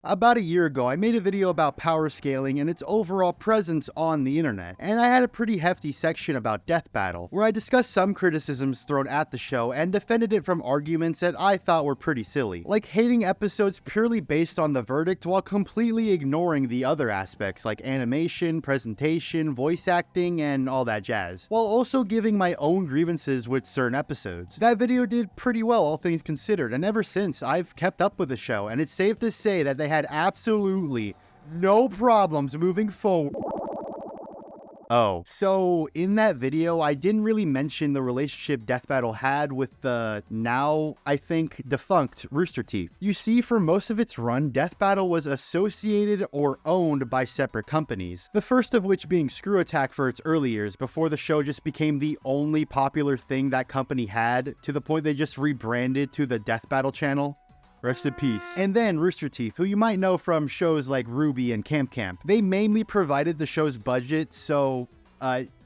About a year ago, I made a video about power scaling and its overall presence on the internet, and I had a pretty hefty section about Death Battle, where I discussed some criticisms thrown at the show and defended it from arguments that I thought were pretty silly, like hating episodes purely based on the verdict while completely ignoring the other aspects like animation, presentation, voice acting, and all that jazz, while also giving my own grievances with certain episodes. That video did pretty well, all things considered, and ever since, I've kept up with the show, and it's safe to say that they had absolutely no problems moving forward. Oh, so in that video, I didn't really mention the relationship Death Battle had with the now, I think, defunct Rooster Teeth. You see, for most of its run, Death Battle was associated or owned by separate companies, the first of which being Screw Attack for its early years, before the show just became the only popular thing that company had, to the point they just rebranded to the Death Battle channel. Rest in peace. And then Rooster Teeth, who you might know from shows like Ruby and Camp Camp. They mainly provided the show's budget, so,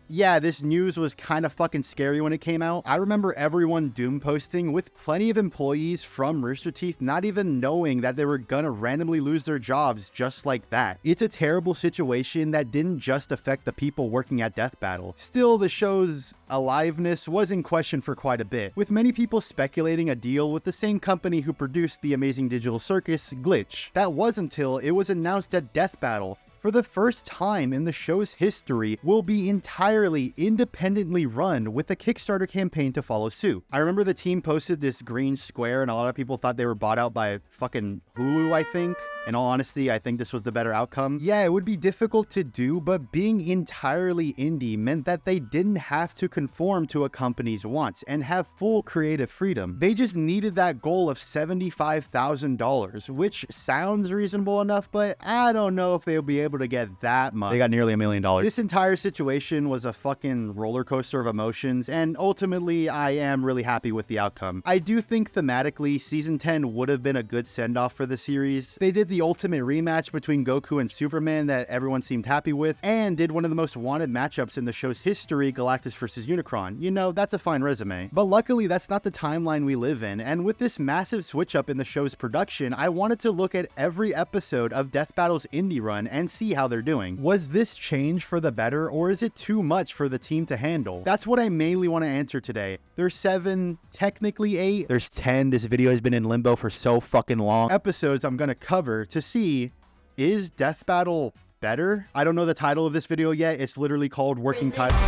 yeah, this news was kind of fucking scary when it came out. I remember everyone doom posting with plenty of employees from Rooster Teeth not even knowing that they were gonna randomly lose their jobs just like that. It's a terrible situation that didn't just affect the people working at Death Battle. Still, the show's aliveness was in question for quite a bit, with many people speculating a deal with the same company who produced the Amazing Digital Circus, Glitch. That was until it was announced that Death Battle, for the first time in the show's history, will be entirely independently run with a Kickstarter campaign to follow suit. I remember the team posted this green square and a lot of people thought they were bought out by fucking Hulu, I think. In all honesty, I think this was the better outcome. Yeah, it would be difficult to do, but being entirely indie meant that they didn't have to conform to a company's wants and have full creative freedom. They just needed that goal of $75,000, which sounds reasonable enough, but I don't know if they'll be able to get that much. They got nearly $1 million. This entire situation was a fucking roller coaster of emotions, and ultimately, I am really happy with the outcome. I do think thematically, Season 10 would have been a good send-off for the series. They did the ultimate rematch between Goku and Superman that everyone seemed happy with, and did one of the most wanted matchups in the show's history, Galactus vs. Unicron. You know, that's a fine resume. But luckily, that's not the timeline we live in, and with this massive switch up in the show's production, I wanted to look at every episode of Death Battle's indie run and see how they're doing. Was this change for the better, or is it too much for the team to handle? That's what I mainly want to answer today. There's 7, technically 8, there's 10, this video has been in limbo for so fucking long, episodes I'm gonna cover to see, is Death Battle better? I don't know the title of this video yet, it's literally called Working Title.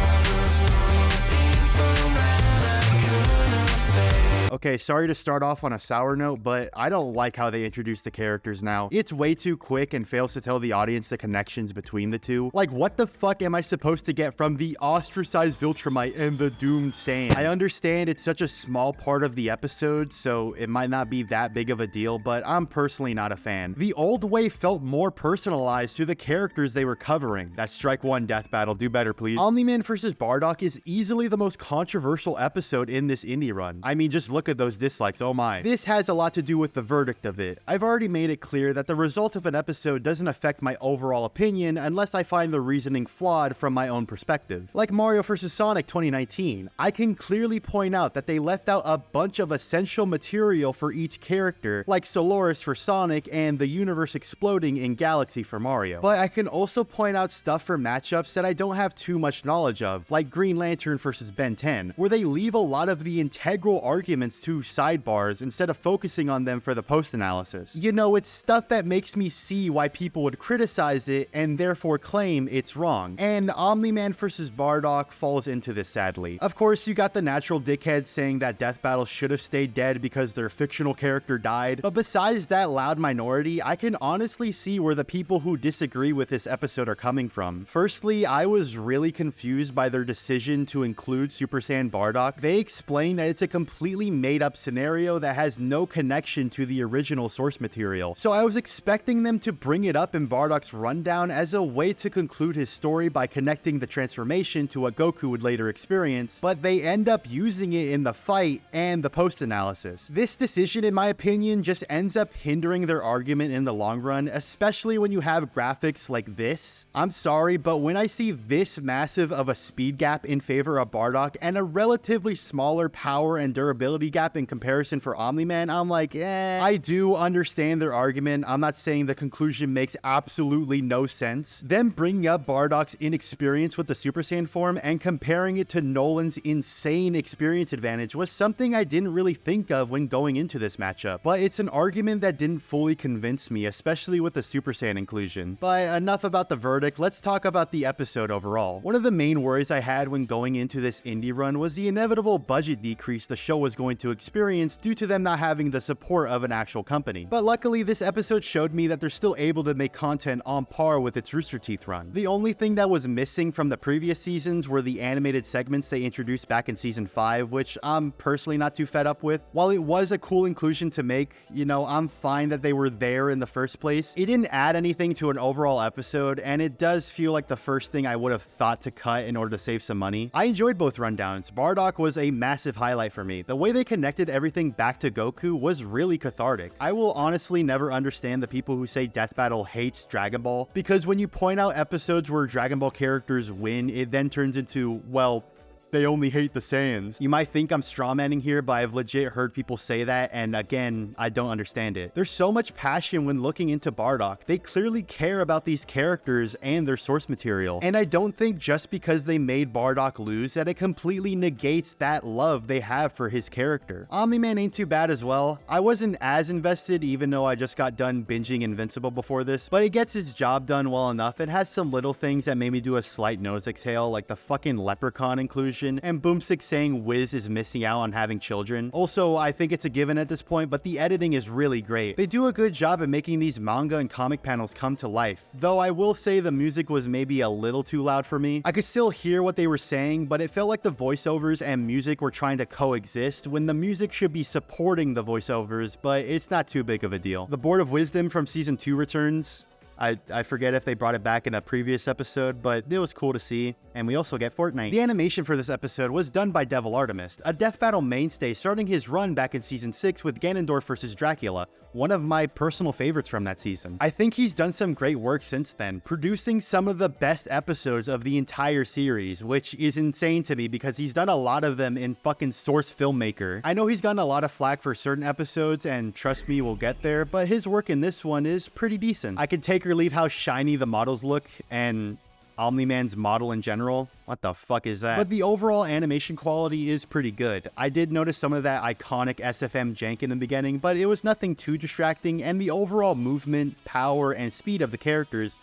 Okay, sorry to start off on a sour note, but I don't like how they introduce the characters now. It's way too quick and fails to tell the audience the connections between the two. Like, what the fuck am I supposed to get from the ostracized Viltrumite and the doomed Saiyan? I understand it's such a small part of the episode, so it might not be that big of a deal, but I'm personally not a fan. The old way felt more personalized to the characters they were covering. That's strike one, Death Battle. Do better, please. Omni-Man vs. Bardock is easily the most controversial episode in this indie run. I mean, just look at those dislikes, oh my. This has a lot to do with the verdict of it. I've already made it clear that the result of an episode doesn't affect my overall opinion unless I find the reasoning flawed from my own perspective. Like Mario vs. Sonic 2019, I can clearly point out that they left out a bunch of essential material for each character, like Solaris for Sonic and the universe exploding in Galaxy for Mario. But I can also point out stuff for matchups that I don't have too much knowledge of, like Green Lantern vs. Ben 10, where they leave a lot of the integral arguments to sidebars instead of focusing on them for the post-analysis. You know, it's stuff that makes me see why people would criticize it and therefore claim it's wrong. And Omni-Man vs. Bardock falls into this, sadly. Of course, you got the natural dickheads saying that Death Battle should have stayed dead because their fictional character died, but besides that loud minority, I can honestly see where the people who disagree with this episode are coming from. Firstly, I was really confused by their decision to include Super Saiyan Bardock. They explained that it's a completely made-up scenario that has no connection to the original source material. So I was expecting them to bring it up in Bardock's rundown as a way to conclude his story by connecting the transformation to what Goku would later experience, but they end up using it in the fight and the post-analysis. This decision, in my opinion, just ends up hindering their argument in the long run, especially when you have graphics like this. I'm sorry, but when I see this massive of a speed gap in favor of Bardock and a relatively smaller power and durability ability gap in comparison for Omni-Man, I'm like, I do understand their argument. I'm not saying the conclusion makes absolutely no sense. Them bringing up Bardock's inexperience with the Super Saiyan form and comparing it to Nolan's insane experience advantage was something I didn't really think of when going into this matchup, but it's an argument that didn't fully convince me, especially with the Super Saiyan inclusion. But enough about the verdict, let's talk about the episode overall. One of the main worries I had when going into this indie run was the inevitable budget decrease the show was going to experience due to them not having the support of an actual company. But luckily, this episode showed me that they're still able to make content on par with its Rooster Teeth run. The only thing that was missing from the previous seasons were the animated segments they introduced back in season 5, which I'm personally not too fed up with. While it was a cool inclusion to make, you know, I'm fine that they were there in the first place. It didn't add anything to an overall episode, and it does feel like the first thing I would have thought to cut in order to save some money. I enjoyed both rundowns. Bardock was a massive highlight for me. The way they connected everything back to Goku was really cathartic. I will honestly never understand the people who say Death Battle hates Dragon Ball, because when you point out episodes where Dragon Ball characters win, it then turns into, well, they only hate the Saiyans. You might think I'm strawmanning here, but I've legit heard people say that, and again, I don't understand it. There's so much passion when looking into Bardock. They clearly care about these characters and their source material, and I don't think just because they made Bardock lose that it completely negates that love they have for his character. Omni-Man ain't too bad as well. I wasn't as invested even though I just got done binging Invincible before this, but it gets its job done well enough. It has some little things that made me do a slight nose exhale, like the fucking leprechaun inclusion, and Boomstick saying Wiz is missing out on having children. Also, I think it's a given at this point, but the editing is really great. They do a good job at making these manga and comic panels come to life, though I will say the music was maybe a little too loud for me. I could still hear what they were saying, but it felt like the voiceovers and music were trying to coexist when the music should be supporting the voiceovers, but it's not too big of a deal. The Board of Wisdom from season 2 returns. I forget if they brought it back in a previous episode, but it was cool to see. And we also get Fortnite. The animation for this episode was done by Devil Artemis, a Death Battle mainstay starting his run back in season 6 with Ganondorf vs. Dracula, one of my personal favorites from that season. I think he's done some great work since then, producing some of the best episodes of the entire series, which is insane to me because he's done a lot of them in fucking Source Filmmaker. I know he's gotten a lot of flack for certain episodes, and trust me, we'll get there, but his work in this one is pretty decent. I can take or leave how shiny the models look, and Omni-Man's model in general. What the fuck is that? But the overall animation quality is pretty good. I did notice some of that iconic SFM jank in the beginning, but it was nothing too distracting, and the overall movement, power, and speed of the characters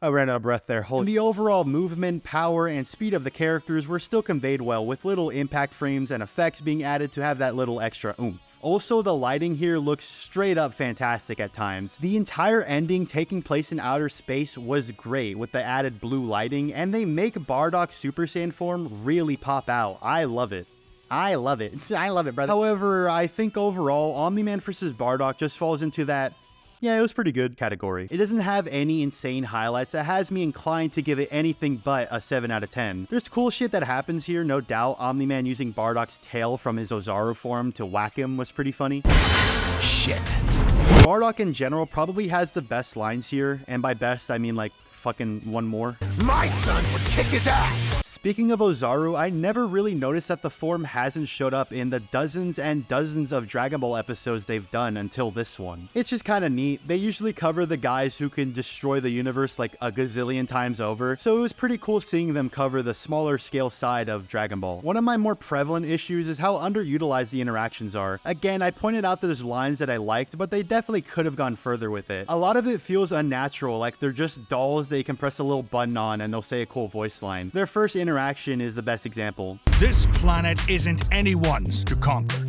I ran out of breath there. The overall movement, power, and speed of the characters were still conveyed well, with little impact frames and effects being added to have that little extra oomph. Also, the lighting here looks straight up fantastic at times. The entire ending taking place in outer space was great with the added blue lighting, and they make Bardock's Super Saiyan form really pop out. I love it. I love it. I love it, brother. However, I think overall, Omni-Man vs. Bardock just falls into that, yeah, it was pretty good category. It doesn't have any insane highlights that has me inclined to give it anything but a 7 out of 10. There's cool shit that happens here, no doubt. Omni-Man using Bardock's tail from his Ozaru form to whack him was pretty funny. Shit. Bardock in general probably has the best lines here, and by best I mean like fucking one more. My sons would kick his ass! Speaking of Ozaru, I never really noticed that the form hasn't showed up in the dozens and dozens of Dragon Ball episodes they've done until this one. It's just kind of neat. They usually cover the guys who can destroy the universe like a gazillion times over, so it was pretty cool seeing them cover the smaller scale side of Dragon Ball. One of my more prevalent issues is how underutilized the interactions are. Again, I pointed out that there's lines that I liked, but they definitely could have gone further with it. A lot of it feels unnatural, like they're just dolls they can press a little button on and they'll say a cool voice line. Their first interaction is the best example. This planet isn't anyone's to conquer.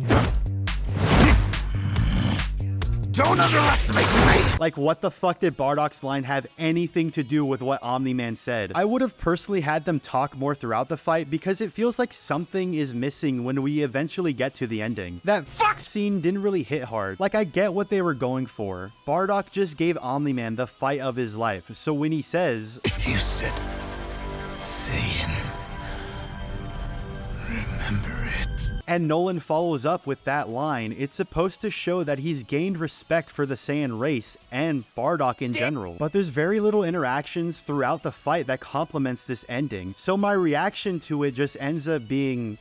Don't underestimate me! Like, what the fuck did Bardock's line have anything to do with what Omni-Man said? I would have personally had them talk more throughout the fight because it feels like something is missing when we eventually get to the ending. That fuck scene didn't really hit hard. Like, I get what they were going for. Bardock just gave Omni-Man the fight of his life, so when he says, "You said Saiyan. Remember it." And Nolan follows up with that line, it's supposed to show that he's gained respect for the Saiyan race and Bardock in general. But there's very little interactions throughout the fight that complements this ending, so my reaction to it just ends up being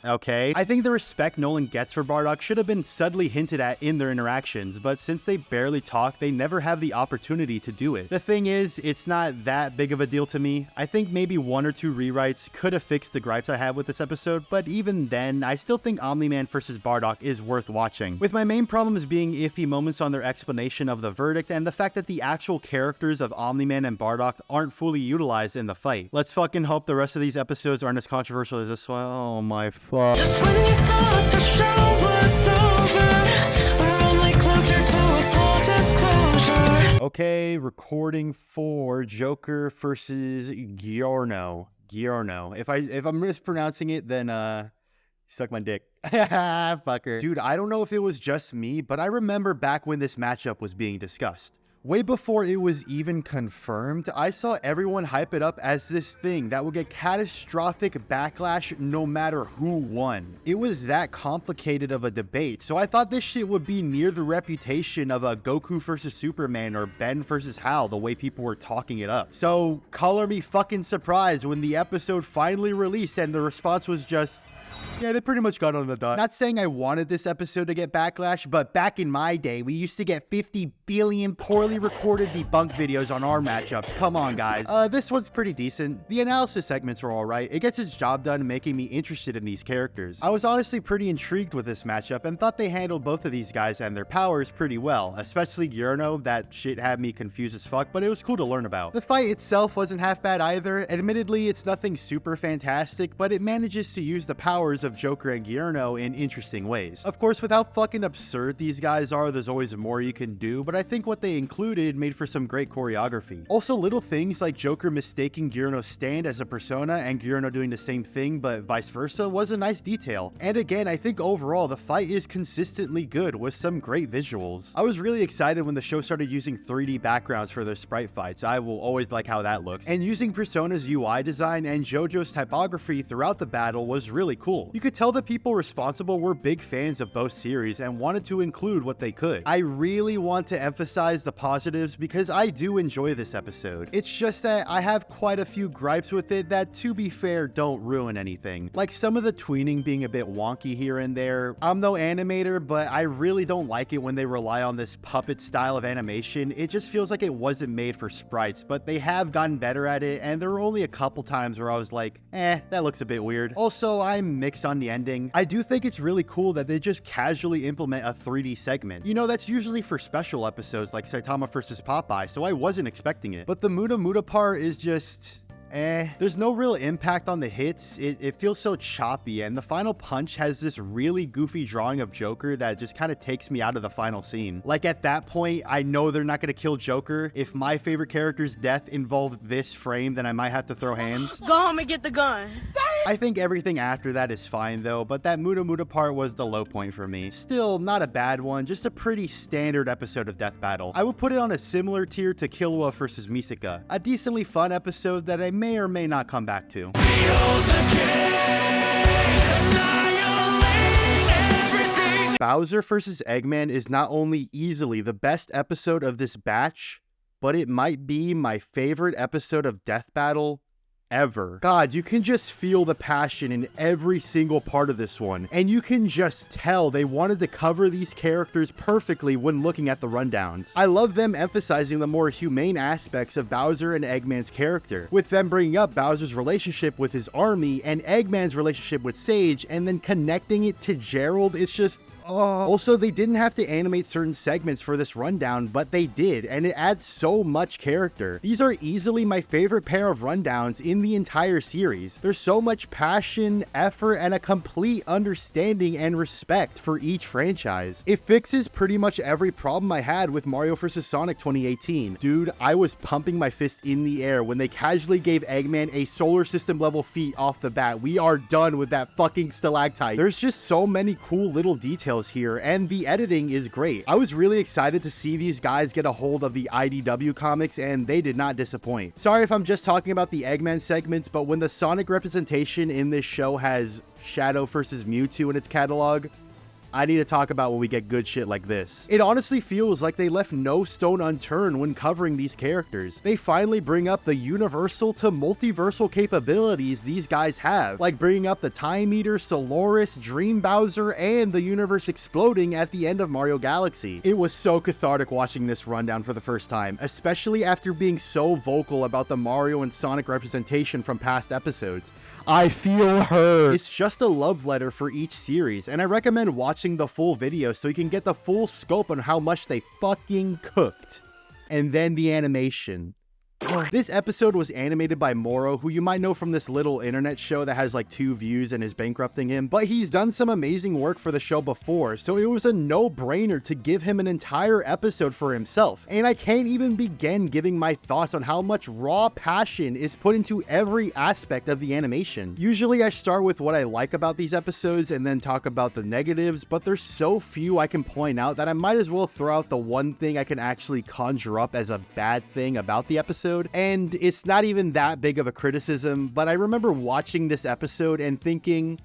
okay? I think the respect Nolan gets for Bardock should have been subtly hinted at in their interactions, but since they barely talk, they never have the opportunity to do it. The thing is, it's not that big of a deal to me. I think maybe 1 or 2 rewrites could have fixed the gripes I have with this episode, but even then, I still think Omni-Man vs. Bardock is worth watching, with my main problems being iffy moments on their explanation of the verdict and the fact that the actual characters of Omni-Man and Bardock aren't fully utilized in the fight. Let's fucking hope the rest of these episodes aren't as controversial as this one. Oh my fuck. Just when you thought the show was over, we're only closer to a full disclosure. Okay, recording for Joker versus Giorno. Giorno. If I'm mispronouncing it, then suck my dick. Fucker. Dude, I don't know if it was just me, but I remember back when this matchup was being discussed. Way before it was even confirmed, I saw everyone hype it up as this thing that would get catastrophic backlash no matter who won. It was that complicated of a debate, so I thought this shit would be near the reputation of a Goku versus Superman or Ben versus Hal, the way people were talking it up. So color me fucking surprised when the episode finally released and the response was just, yeah, they pretty much got on the dot. Not saying I wanted this episode to get backlash, but back in my day, we used to get 50 billion poorly recorded debunk videos on our matchups. Come on, guys. This one's pretty decent. The analysis segments were alright. It gets its job done, making me interested in these characters. I was honestly pretty intrigued with this matchup and thought they handled both of these guys and their powers pretty well, especially Giorno. That shit had me confused as fuck, but it was cool to learn about. The fight itself wasn't half bad either. Admittedly, it's nothing super fantastic, but it manages to use the powers of Joker and Giorno in interesting ways. Of course, with how fucking absurd these guys are, there's always more you can do, but I think what they included made for some great choreography. Also, little things like Joker mistaking Giorno's stand as a persona and Giorno doing the same thing but vice versa was a nice detail. And again, I think overall the fight is consistently good with some great visuals. I was really excited when the show started using 3D backgrounds for their sprite fights. I will always like how that looks. And using Persona's UI design and JoJo's typography throughout the battle was really cool. You could tell the people responsible were big fans of both series and wanted to include what they could. I really want to emphasize the positives because I do enjoy this episode. It's just that I have quite a few gripes with it that, to be fair, don't ruin anything. Like some of the tweening being a bit wonky here and there. I'm no animator, but I really don't like it when they rely on this puppet style of animation. It just feels like it wasn't made for sprites, but they have gotten better at it, and there were only a couple times where I was like, that looks a bit weird. Also, I'm mixed on the ending. I do think it's really cool that they just casually implement a 3D segment. You know, that's usually for special episodes like Saitama vs. Popeye, so I wasn't expecting it. But the Muda Muda part is just... There's no real impact on the hits. It feels so choppy, and the final punch has this really goofy drawing of Joker that just kind of takes me out of the final scene. Like at that point, I know they're not going to kill Joker. If my favorite character's death involved this frame, then I might have to throw hands. Go home and get the gun. I think everything after that is fine though, but that Muda Muda part was the low point for me. Still, not a bad one, just a pretty standard episode of Death Battle. I would put it on a similar tier to Killua vs. Misaka. A decently fun episode that I may or may not come back to. Bowser vs. Eggman is not only easily the best episode of this batch, but it might be my favorite episode of Death Battle ever. God, you can just feel the passion in every single part of this one, and you can just tell they wanted to cover these characters perfectly when looking at the rundowns. I love them emphasizing the more humane aspects of Bowser and Eggman's character, with them bringing up Bowser's relationship with his army and Eggman's relationship with Sage, and then connecting it to Gerald. It's just... Also, they didn't have to animate certain segments for this rundown, but they did, and it adds so much character. These are easily my favorite pair of rundowns in the entire series. There's so much passion, effort, and a complete understanding and respect for each franchise. It fixes pretty much every problem I had with Mario vs. Sonic 2018. Dude, I was pumping my fist in the air when they casually gave Eggman a solar system level feat off the bat. We are done with that fucking stalactite. There's just so many cool little details here, and the editing is great. I was really excited to see these guys get a hold of the IDW comics, and they did not disappoint. Sorry if I'm just talking about the Eggman segments, but when the Sonic representation in this show has Shadow versus Mewtwo in its catalog, I need to talk about when we get good shit like this. It honestly feels like they left no stone unturned when covering these characters. They finally bring up the universal to multiversal capabilities these guys have, like bringing up the Time Eater, Solaris, Dream Bowser, and the universe exploding at the end of Mario Galaxy. It was so cathartic watching this rundown for the first time, especially after being so vocal about the Mario and Sonic representation from past episodes. I feel her. It's just a love letter for each series, and I recommend watching the full video so you can get the full scope on how much they fucking cooked. And then the animation. This episode was animated by Moro, who you might know from this little internet show that has like 2 views and is bankrupting him, but he's done some amazing work for the show before, so it was a no-brainer to give him an entire episode for himself. And I can't even begin giving my thoughts on how much raw passion is put into every aspect of the animation. Usually I start with what I like about these episodes and then talk about the negatives, but there's so few I can point out that I might as well throw out the one thing I can actually conjure up as a bad thing about the episode. And it's not even that big of a criticism, but I remember watching this episode and thinking,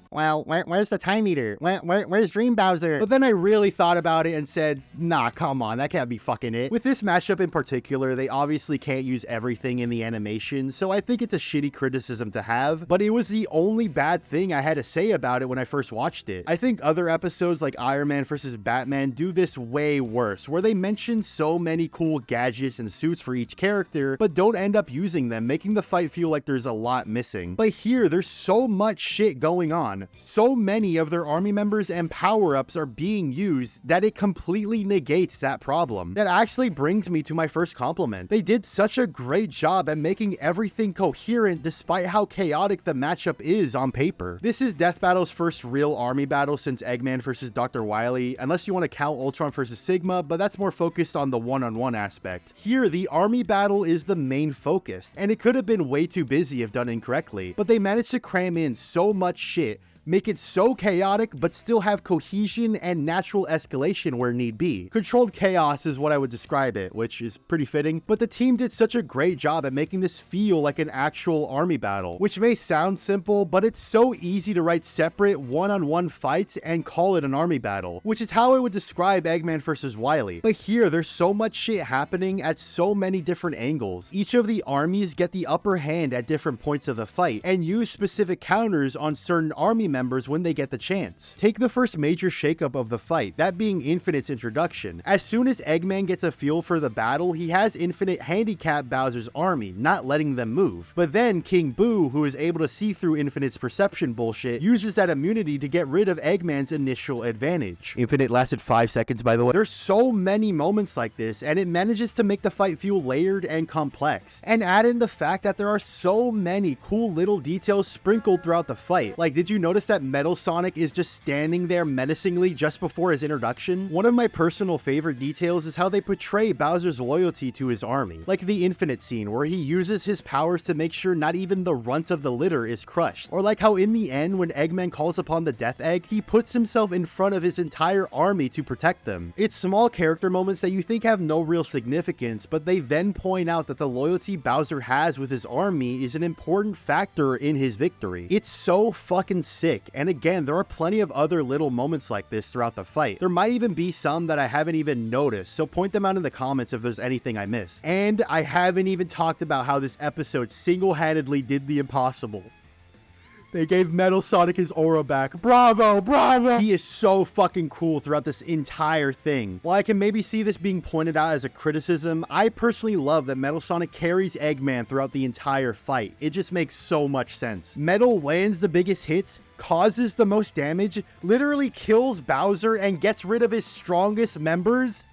well, where's the Time Eater? Where's Dream Bowser? But then I really thought about it and said, nah, come on, that can't be fucking it. With this matchup in particular, they obviously can't use everything in the animation, so I think it's a shitty criticism to have, but it was the only bad thing I had to say about it when I first watched it. I think other episodes like Iron Man vs. Batman do this way worse, where they mention so many cool gadgets and suits for each character, but don't end up using them, making the fight feel like there's a lot missing. But here, there's so much shit going on. So many of their army members and power-ups are being used that it completely negates that problem. That actually brings me to my first compliment. They did such a great job at making everything coherent despite how chaotic the matchup is on paper. This is Death Battle's first real army battle since Eggman vs. Dr. Wile E, unless you want to count Ultron vs. Sigma, but that's more focused on the one-on-one aspect. Here, the army battle is the main focus, and it could have been way too busy if done incorrectly, but they managed to cram in so much shit, make it so chaotic, but still have cohesion and natural escalation where need be. Controlled chaos is what I would describe it, which is pretty fitting, but the team did such a great job at making this feel like an actual army battle, which may sound simple, but it's so easy to write separate one-on-one fights and call it an army battle, which is how I would describe Eggman vs. Wile E. But here, there's so much shit happening at so many different angles. Each of the armies get the upper hand at different points of the fight, and use specific counters on certain army members when they get the chance. Take the first major shakeup of the fight, that being Infinite's introduction. As soon as Eggman gets a feel for the battle, he has Infinite handicap Bowser's army, not letting them move. But then King Boo, who is able to see through Infinite's perception bullshit, uses that immunity to get rid of Eggman's initial advantage. Infinite lasted 5 seconds, by the way. There's so many moments like this, and it manages to make the fight feel layered and complex. And add in the fact that there are so many cool little details sprinkled throughout the fight. Like, did you notice that Metal Sonic is just standing there menacingly just before his introduction? One of my personal favorite details is how they portray Bowser's loyalty to his army. Like the Infinite scene, where he uses his powers to make sure not even the runt of the litter is crushed. Or like how in the end, when Eggman calls upon the Death Egg, he puts himself in front of his entire army to protect them. It's small character moments that you think have no real significance, but they then point out that the loyalty Bowser has with his army is an important factor in his victory. It's so fucking sick, and again, there are plenty of other little moments like this throughout the fight. There might even be some that I haven't even noticed, so point them out in the comments if there's anything I missed. And I haven't even talked about how this episode single-handedly did the impossible. They gave Metal Sonic his aura back. Bravo, bravo! He is so fucking cool throughout this entire thing. While I can maybe see this being pointed out as a criticism, I personally love that Metal Sonic carries Eggman throughout the entire fight. It just makes so much sense. Metal lands the biggest hits, causes the most damage, literally kills Bowser, and gets rid of his strongest members.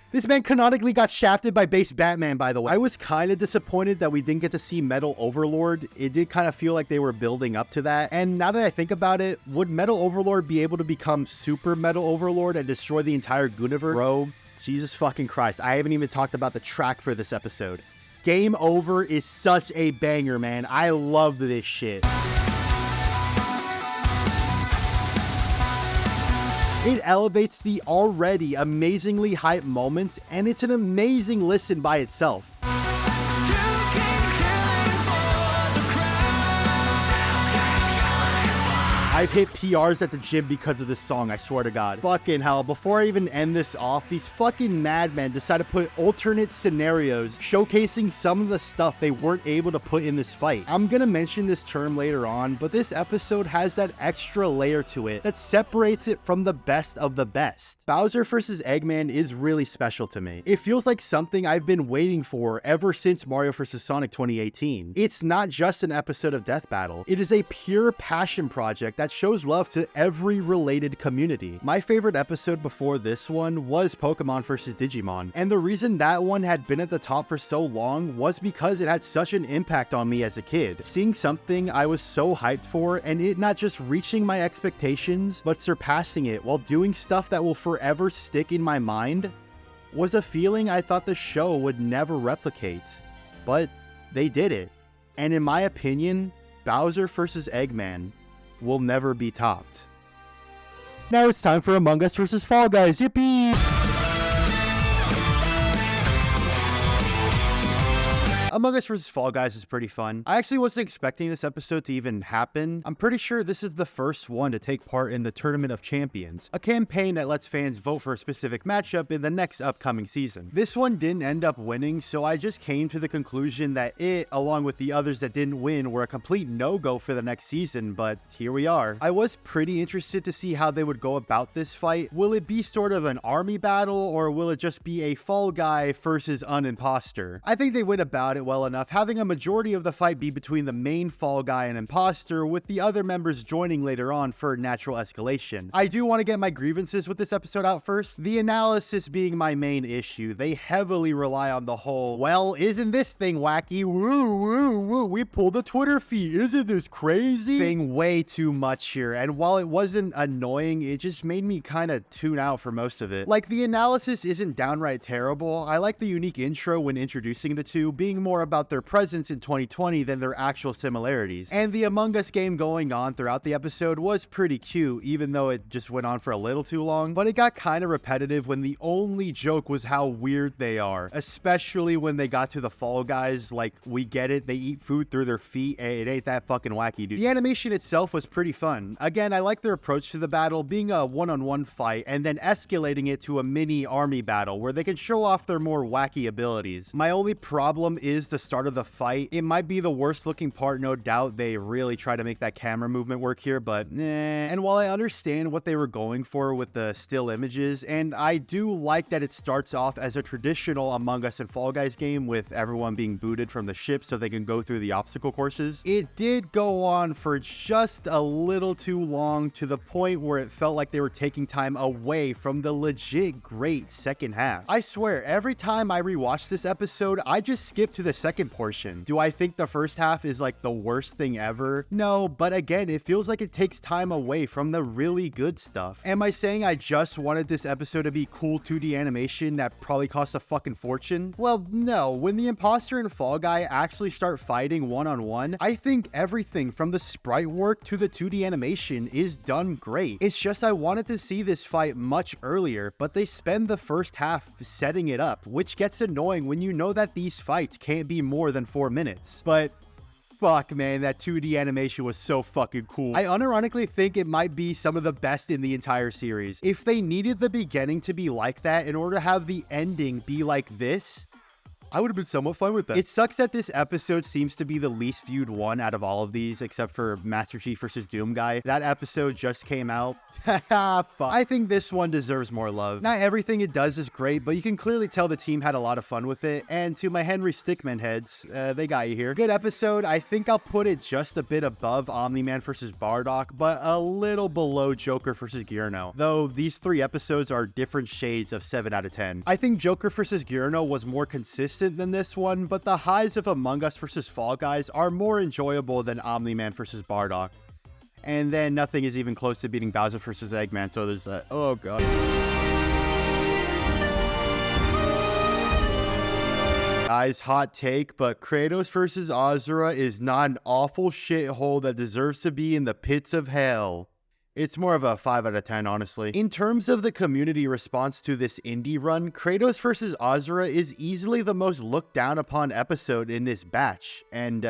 This man canonically got shafted by base Batman, by the way. I was kind of disappointed that we didn't get to see Metal Overlord. It did kind of feel like they were building up to that. And now that I think about it, would Metal Overlord be able to become Super Metal Overlord and destroy the entire Gooniverse? Bro, Jesus fucking Christ. I haven't even talked about the track for this episode. Game Over is such a banger, man. I love this shit. It elevates the already amazingly hyped moments, and it's an amazing listen by itself. I've hit PRs at the gym because of this song, I swear to God. Fucking hell, before I even end this off, these fucking madmen decided to put alternate scenarios showcasing some of the stuff they weren't able to put in this fight. I'm gonna mention this term later on, but this episode has that extra layer to it that separates it from the best of the best. Bowser vs. Eggman is really special to me. It feels like something I've been waiting for ever since Mario vs. Sonic 2018. It's not just an episode of Death Battle. It is a pure passion project that shows love to every related community. My favorite episode before this one was Pokemon vs. Digimon, and the reason that one had been at the top for so long was because it had such an impact on me as a kid. Seeing something I was so hyped for and it not just reaching my expectations, but surpassing it while doing stuff that will forever stick in my mind was a feeling I thought the show would never replicate. But they did it. And in my opinion, Bowser vs. Eggman will never be topped. Now it's time for Among Us vs. Fall Guys. Yippee! Among Us vs. Fall Guys is pretty fun. I actually wasn't expecting this episode to even happen. I'm pretty sure this is the first one to take part in the Tournament of Champions, a campaign that lets fans vote for a specific matchup in the next upcoming season. This one didn't end up winning, so I just came to the conclusion that it, along with the others that didn't win, were a complete no-go for the next season, but here we are. I was pretty interested to see how they would go about this fight. Will it be sort of an army battle, or will it just be a Fall Guy versus an imposter? I think they went about it well enough, having a majority of the fight be between the main Fall Guy and imposter, with the other members joining later on for natural escalation. I do want to get my grievances with this episode out first, the analysis being my main issue. They heavily rely on the whole, well, isn't this thing wacky? Woo, woo, woo, we pulled a Twitter feed, isn't this crazy? Thing way too much here, and while it wasn't annoying, it just made me kind of tune out for most of it. Like, the analysis isn't downright terrible. I like the unique intro when introducing the two, being more about their presence in 2020 than their actual similarities. And the Among Us game going on throughout the episode was pretty cute, even though it just went on for a little too long. But it got kind of repetitive when the only joke was how weird they are, especially when they got to the Fall Guys. Like, we get it, they eat food through their feet, and it ain't that fucking wacky, dude. The animation itself was pretty fun. Again, I like their approach to the battle, being a one-on-one fight, and then escalating it to a mini army battle where they can show off their more wacky abilities. My only problem is the start of the fight. It might be the worst looking part, no doubt. They really try to make that camera movement work here, but And while I understand what they were going for with the still images, and I do like that it starts off as a traditional Among Us and Fall Guys game with everyone being booted from the ship so they can go through the obstacle courses, it did go on for just a little too long, to the point where it felt like they were taking time away from the legit great second half. I swear, every time I rewatch this episode, I just skip to the second portion. Do I think the first half is like the worst thing ever? No, but again, it feels like it takes time away from the really good stuff. Am I saying I just wanted this episode to be cool 2D animation that probably costs a fucking fortune? Well, no. When the imposter and Fall Guy actually start fighting one-on-one, I think everything from the sprite work to the 2D animation is done great. It's just I wanted to see this fight much earlier, but they spend the first half setting it up, which gets annoying when you know that these fights can't be more than 4 minutes. But fuck, man, that 2D animation was so fucking cool. I unironically think it might be some of the best in the entire series. If they needed the beginning to be like that in order to have the ending be like this, I would have been somewhat fine with that. It sucks that this episode seems to be the least viewed one out of all of these, except for Master Chief vs. Doom Guy. That episode just came out. Fuck. I think this one deserves more love. Not everything it does is great, but you can clearly tell the team had a lot of fun with it. And to my Henry Stickmin heads, they got you here. Good episode. I think I'll put it just a bit above Omni-Man vs. Bardock, but a little below Joker vs. Giorno. Though these 3 episodes are different shades of 7 out of 10. I think Joker vs. Giorno was more consistent than this one, but the highs of Among Us vs. Fall Guys are more enjoyable than Omni-Man vs. Bardock. And then nothing is even close to beating Bowser vs. Eggman, so there's a... oh god. Guys, hot take, but Kratos vs. Asura is not an awful shithole that deserves to be in the pits of hell. It's more of a 5 out of 10, honestly. In terms of the community response to this indie run, Kratos vs. Asura is easily the most looked down upon episode in this batch. And,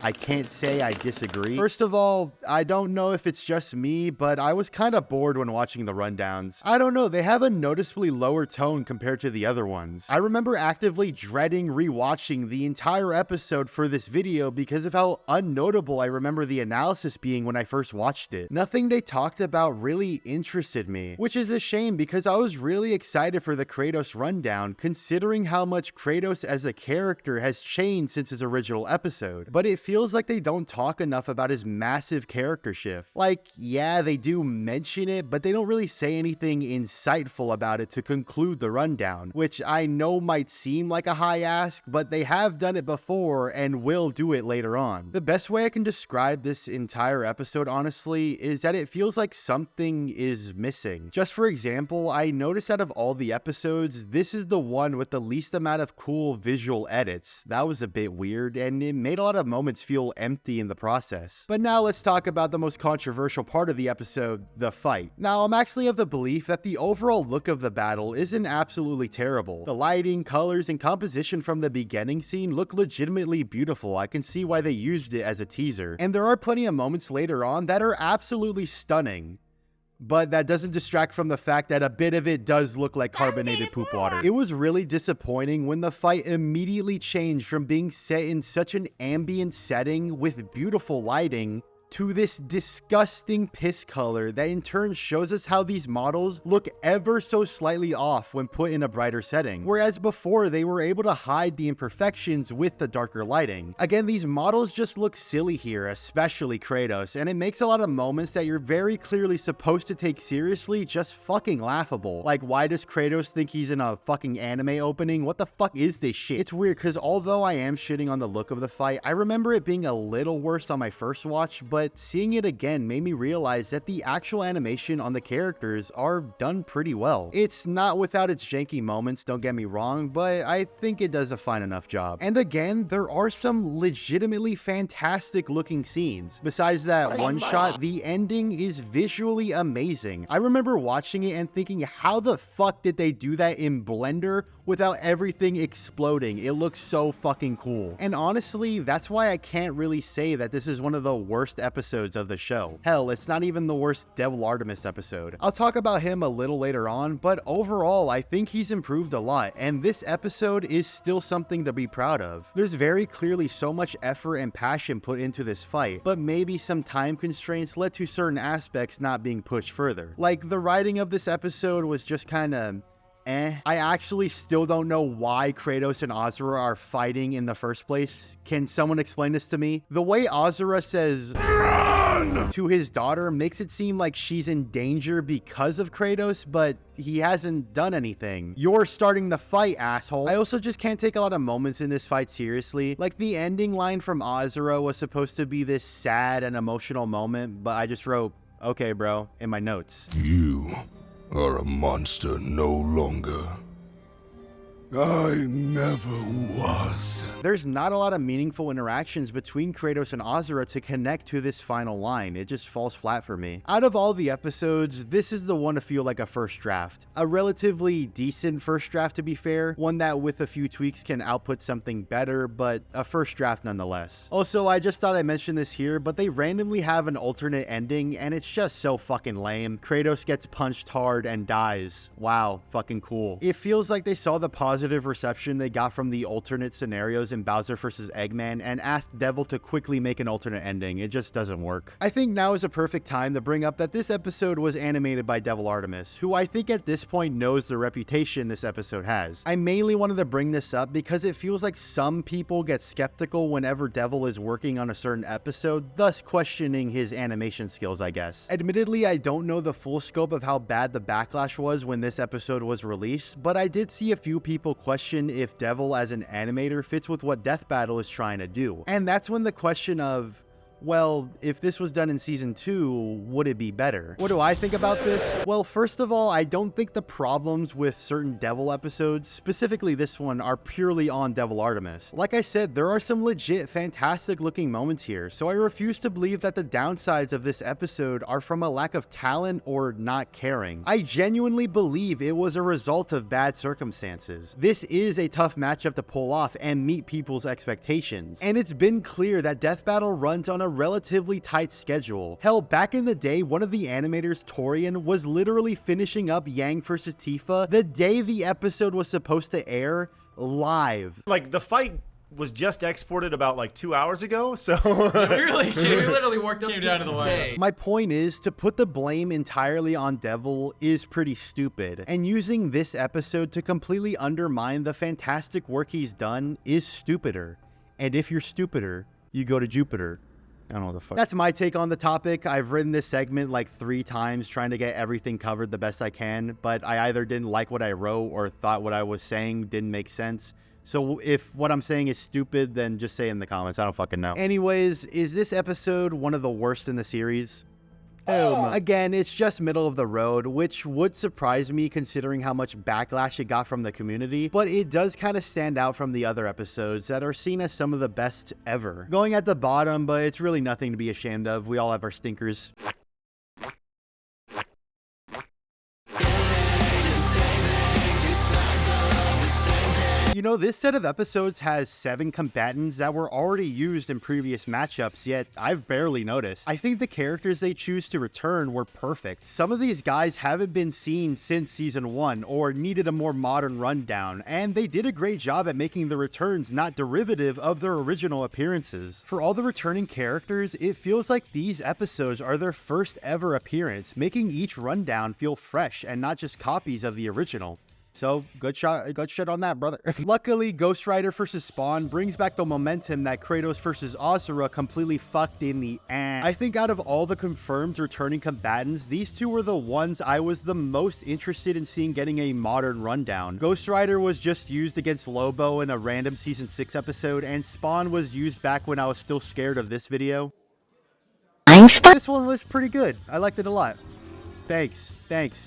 I can't say I disagree. First of all, I don't know if it's just me, but I was kind of bored when watching the rundowns. I don't know, they have a noticeably lower tone compared to the other ones. I remember actively dreading rewatching the entire episode for this video because of how unnotable I remember the analysis being when I first watched it. Nothing they talked about really interested me, which is a shame because I was really excited for the Kratos rundown considering how much Kratos as a character has changed since his original episode. But it feels like they don't talk enough about his massive character shift. Like, yeah, they do mention it, but they don't really say anything insightful about it to conclude the rundown, which I know might seem like a high ask, but they have done it before and will do it later on. The best way I can describe this entire episode, honestly, is that it feels like something is missing. Just for example, I noticed out of all the episodes, this is the one with the least amount of cool visual edits. That was a bit weird, and it made a lot of moments feel empty in the process. But now let's talk about the most controversial part of the episode, the fight. Now, I'm actually of the belief that the overall look of the battle isn't absolutely terrible. The lighting, colors, and composition from the beginning scene look legitimately beautiful. I can see why they used it as a teaser. And there are plenty of moments later on that are absolutely stunning. But that doesn't distract from the fact that a bit of it does look like carbonated poop water. It was really disappointing when the fight immediately changed from being set in such an ambient setting with beautiful lighting to this disgusting piss color that in turn shows us how these models look ever so slightly off when put in a brighter setting, whereas before they were able to hide the imperfections with the darker lighting. Again, these models just look silly here, especially Kratos, and it makes a lot of moments that you're very clearly supposed to take seriously just fucking laughable. Like, why does Kratos think he's in a fucking anime opening? What the fuck is this shit? It's weird because although I am shitting on the look of the fight, I remember it being a little worse on my first watch, but seeing it again made me realize that the actual animation on the characters are done pretty well. It's not without its janky moments, don't get me wrong, but I think it does a fine enough job. And again, there are some legitimately fantastic looking scenes. Besides that one shot, the ending is visually amazing. I remember watching it and thinking, how the fuck did they do that in Blender without everything exploding? It looks so fucking cool. And honestly, that's why I can't really say that this is one of the worst episodes of the show. Hell, it's not even the worst Devil Artemis episode. I'll talk about him a little later on, but overall, I think he's improved a lot, and this episode is still something to be proud of. There's very clearly so much effort and passion put into this fight, but maybe some time constraints led to certain aspects not being pushed further. Like, the writing of this episode was just kinda I actually still don't know why Kratos and Asura are fighting in the first place. Can someone explain this to me? The way Asura says "Run!" to his daughter makes it seem like she's in danger because of Kratos, but he hasn't done anything. You're starting the fight, asshole. I also just can't take a lot of moments in this fight seriously. Like, the ending line from Asura was supposed to be this sad and emotional moment, but I just wrote, okay bro, in my notes. You are a monster no longer. I never was. There's not a lot of meaningful interactions between Kratos and Asura to connect to this final line. It just falls flat for me. Out of all the episodes, this is the one to feel like a first draft. A relatively decent first draft, to be fair. One that with a few tweaks can output something better, but a first draft nonetheless. Also, I just thought I mentioned this here, but they randomly have an alternate ending, and it's just so fucking lame. Kratos gets punched hard and dies. Wow, fucking cool. It feels like they saw the positive reception they got from the alternate scenarios in Bowser vs. Eggman and asked Devil to quickly make an alternate ending. It just doesn't work. I think now is a perfect time to bring up that this episode was animated by Devil Artemis, who I think at this point knows the reputation this episode has. I mainly wanted to bring this up because it feels like some people get skeptical whenever Devil is working on a certain episode, thus questioning his animation skills, I guess. Admittedly, I don't know the full scope of how bad the backlash was when this episode was released, but I did see a few people question if Devil as an animator fits with what Death Battle is trying to do. And that's when the question of, Well, if this was done in season 2, would it be better? What do I think about this? Well, first of all, I don't think the problems with certain Devil episodes, specifically this one, are purely on Devil Artemis. Like I said, there are some legit fantastic looking moments here, so I refuse to believe that the downsides of this episode are from a lack of talent or not caring. I genuinely believe it was a result of bad circumstances. This is a tough matchup to pull off and meet people's expectations, and it's been clear that Death Battle runs on a relatively tight schedule. Hell, back in the day, one of the animators, Torian, was literally finishing up Yang vs Tifa the day the episode was supposed to air live. Like, the fight was just exported about like 2 hours ago, so We literally worked up down to the wire. My point is, to put the blame entirely on Devil is pretty stupid, and using this episode to completely undermine the fantastic work he's done is stupider. And if you're stupider, you go to Jupiter. I don't know what the fuck. That's my take on the topic. I've written this segment like 3 times trying to get everything covered the best I can, but I either didn't like what I wrote or thought what I was saying didn't make sense. So if what I'm saying is stupid, then just say it in the comments. I don't fucking know. Anyways, is this episode one of the worst in the series? Again, it's just middle of the road, which would surprise me considering how much backlash it got from the community, but it does kind of stand out from the other episodes that are seen as some of the best ever. Going at the bottom, but it's really nothing to be ashamed of. We all have our stinkers. You know, this set of episodes has 7 combatants that were already used in previous matchups, yet I've barely noticed. I think the characters they choose to return were perfect. Some of these guys haven't been seen since season 1 or needed a more modern rundown, and they did a great job at making the returns not derivative of their original appearances. For all the returning characters, it feels like these episodes are their first ever appearance, making each rundown feel fresh and not just copies of the original. So, good shit on that, brother. Luckily, Ghost Rider vs Spawn brings back the momentum that Kratos vs Asura completely fucked in the ass. I think out of all the confirmed returning combatants, these two were the ones I was the most interested in seeing getting a modern rundown. Ghost Rider was just used against Lobo in a random Season 6 episode, and Spawn was used back when I was still scared of this video. This one was pretty good. I liked it a lot. Thanks.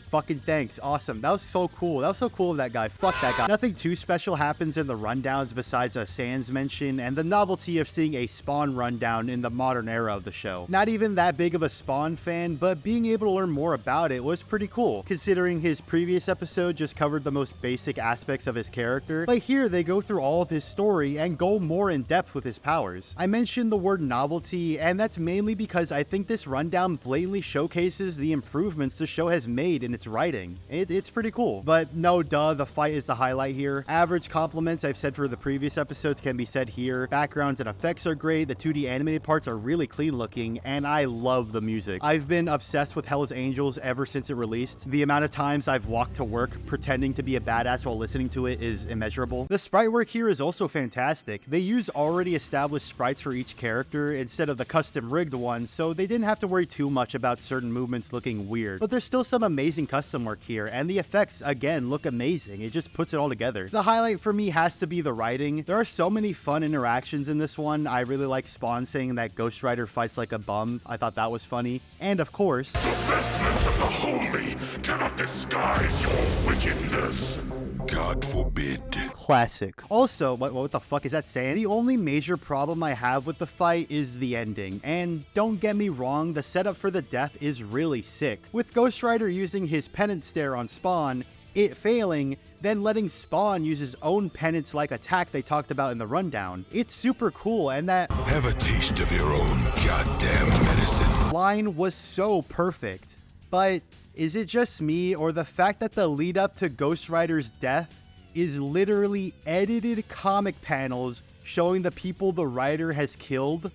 Fucking thanks. Awesome. That was so cool. That was so cool of that guy. Fuck that guy. Nothing too special happens in the rundowns besides a Sans mention and the novelty of seeing a Spawn rundown in the modern era of the show. Not even that big of a Spawn fan, but being able to learn more about it was pretty cool, considering his previous episode just covered the most basic aspects of his character. But here they go through all of his story and go more in depth with his powers. I mentioned the word novelty, and that's mainly because I think this rundown blatantly showcases the improvements the show has made in its writing. It's pretty cool. But no duh, the fight is the highlight here. Average compliments I've said for the previous episodes can be said here. Backgrounds and effects are great, the 2D animated parts are really clean looking, and I love the music. I've been obsessed with Hell's Angels ever since it released. The amount of times I've walked to work pretending to be a badass while listening to it is immeasurable. The sprite work here is also fantastic. They use already established sprites for each character instead of the custom rigged ones, so they didn't have to worry too much about certain movements looking weird. But there's still some amazing custom work here, and the effects again look amazing. It just puts it all together. The highlight for me has to be the writing. There are so many fun interactions in this one. I really like Spawn saying that Ghost Rider fights like a bum. I thought that was funny. And of course, The vestments of the holy cannot disguise your wickedness. God forbid. classic. Also, what the fuck is that saying? The only major problem I have with the fight is the ending. And don't get me wrong, the setup for the death is really sick. With Ghost Rider using his penance stare on Spawn, it failing, then letting Spawn use his own penance-like attack they talked about in the rundown. It's super cool, and that Have a taste of your own goddamn medicine. line was so perfect. But is it just me, or the fact that the lead up to Ghost Rider's death is literally edited comic panels showing the people the writer has killed?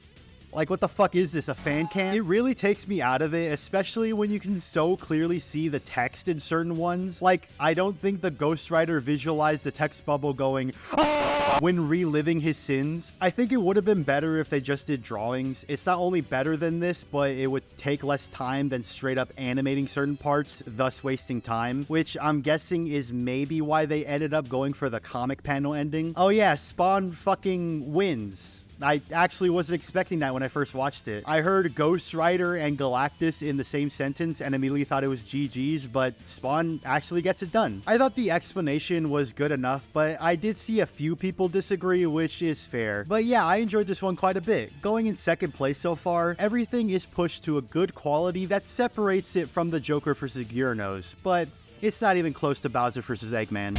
Like, what the fuck is this, a fan cam? It really takes me out of it, especially when you can so clearly see the text in certain ones. Like, I don't think the Ghost Rider visualized the text bubble going, "Ah!" when reliving his sins. I think it would have been better if they just did drawings. It's not only better than this, but it would take less time than straight up animating certain parts, thus wasting time, which I'm guessing is maybe why they ended up going for the comic panel ending. Oh yeah, Spawn fucking wins. I actually wasn't expecting that when I first watched it. I heard Ghost Rider and Galactus in the same sentence and immediately thought it was GG's, but Spawn actually gets it done. I thought the explanation was good enough, but I did see a few people disagree, which is fair. But yeah, I enjoyed this one quite a bit. Going in second place so far, everything is pushed to a good quality that separates it from the Joker vs. Giorno's, but it's not even close to Bowser vs. Eggman.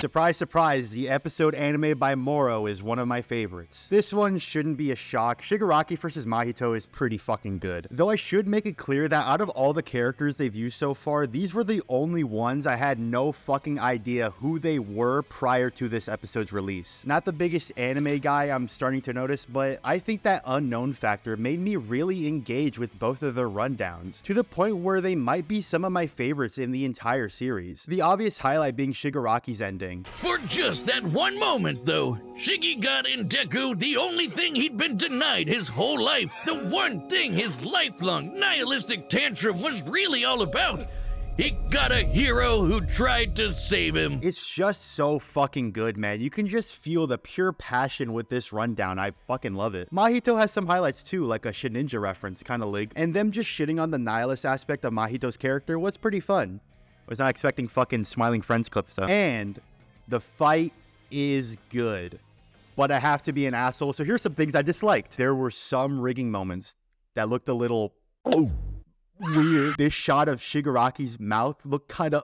Surprise, surprise, the episode animated by Moro is one of my favorites. This one shouldn't be a shock. Shigaraki vs. Mahito is pretty fucking good. Though I should make it clear that out of all the characters they've used so far, these were the only ones I had no fucking idea who they were prior to this episode's release. Not the biggest anime guy I'm starting to notice, but I think that unknown factor made me really engage with both of their rundowns, to the point where they might be some of my favorites in the entire series. The obvious highlight being Shigaraki's ending. For just that one moment, though, Shiggy got in Deku the only thing he'd been denied his whole life, the one thing his lifelong nihilistic tantrum was really all about. He got a hero who tried to save him. It's just so fucking good, man. You can just feel the pure passion with this rundown. I fucking love it. Mahito has some highlights too, like a Shininja reference, kind of lig. And them just shitting on the nihilist aspect of Mahito's character was pretty fun. I was not expecting fucking Smiling Friends clip stuff. And the fight is good, but I have to be an asshole, so here's some things I disliked. There were some rigging moments that looked a little weird. This shot of Shigaraki's mouth looked kind of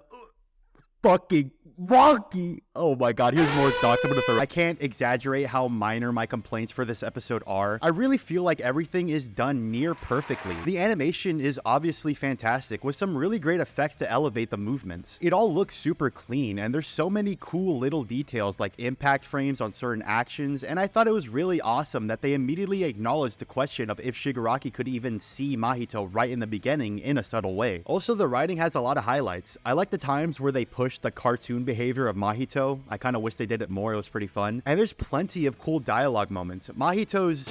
fucking wonky. Oh my god, here's more thoughts I'm gonna throw. I can't exaggerate how minor my complaints for this episode are. I really feel like everything is done near perfectly. The animation is obviously fantastic, with some really great effects to elevate the movements. It all looks super clean, and there's so many cool little details like impact frames on certain actions, and I thought it was really awesome that they immediately acknowledged the question of if Shigaraki could even see Mahito right in the beginning in a subtle way. Also, the writing has a lot of highlights. I like the times where they push the cartoon behavior of Mahito. I kind of wish they did it more. It was pretty fun. And there's plenty of cool dialogue moments. Mahito's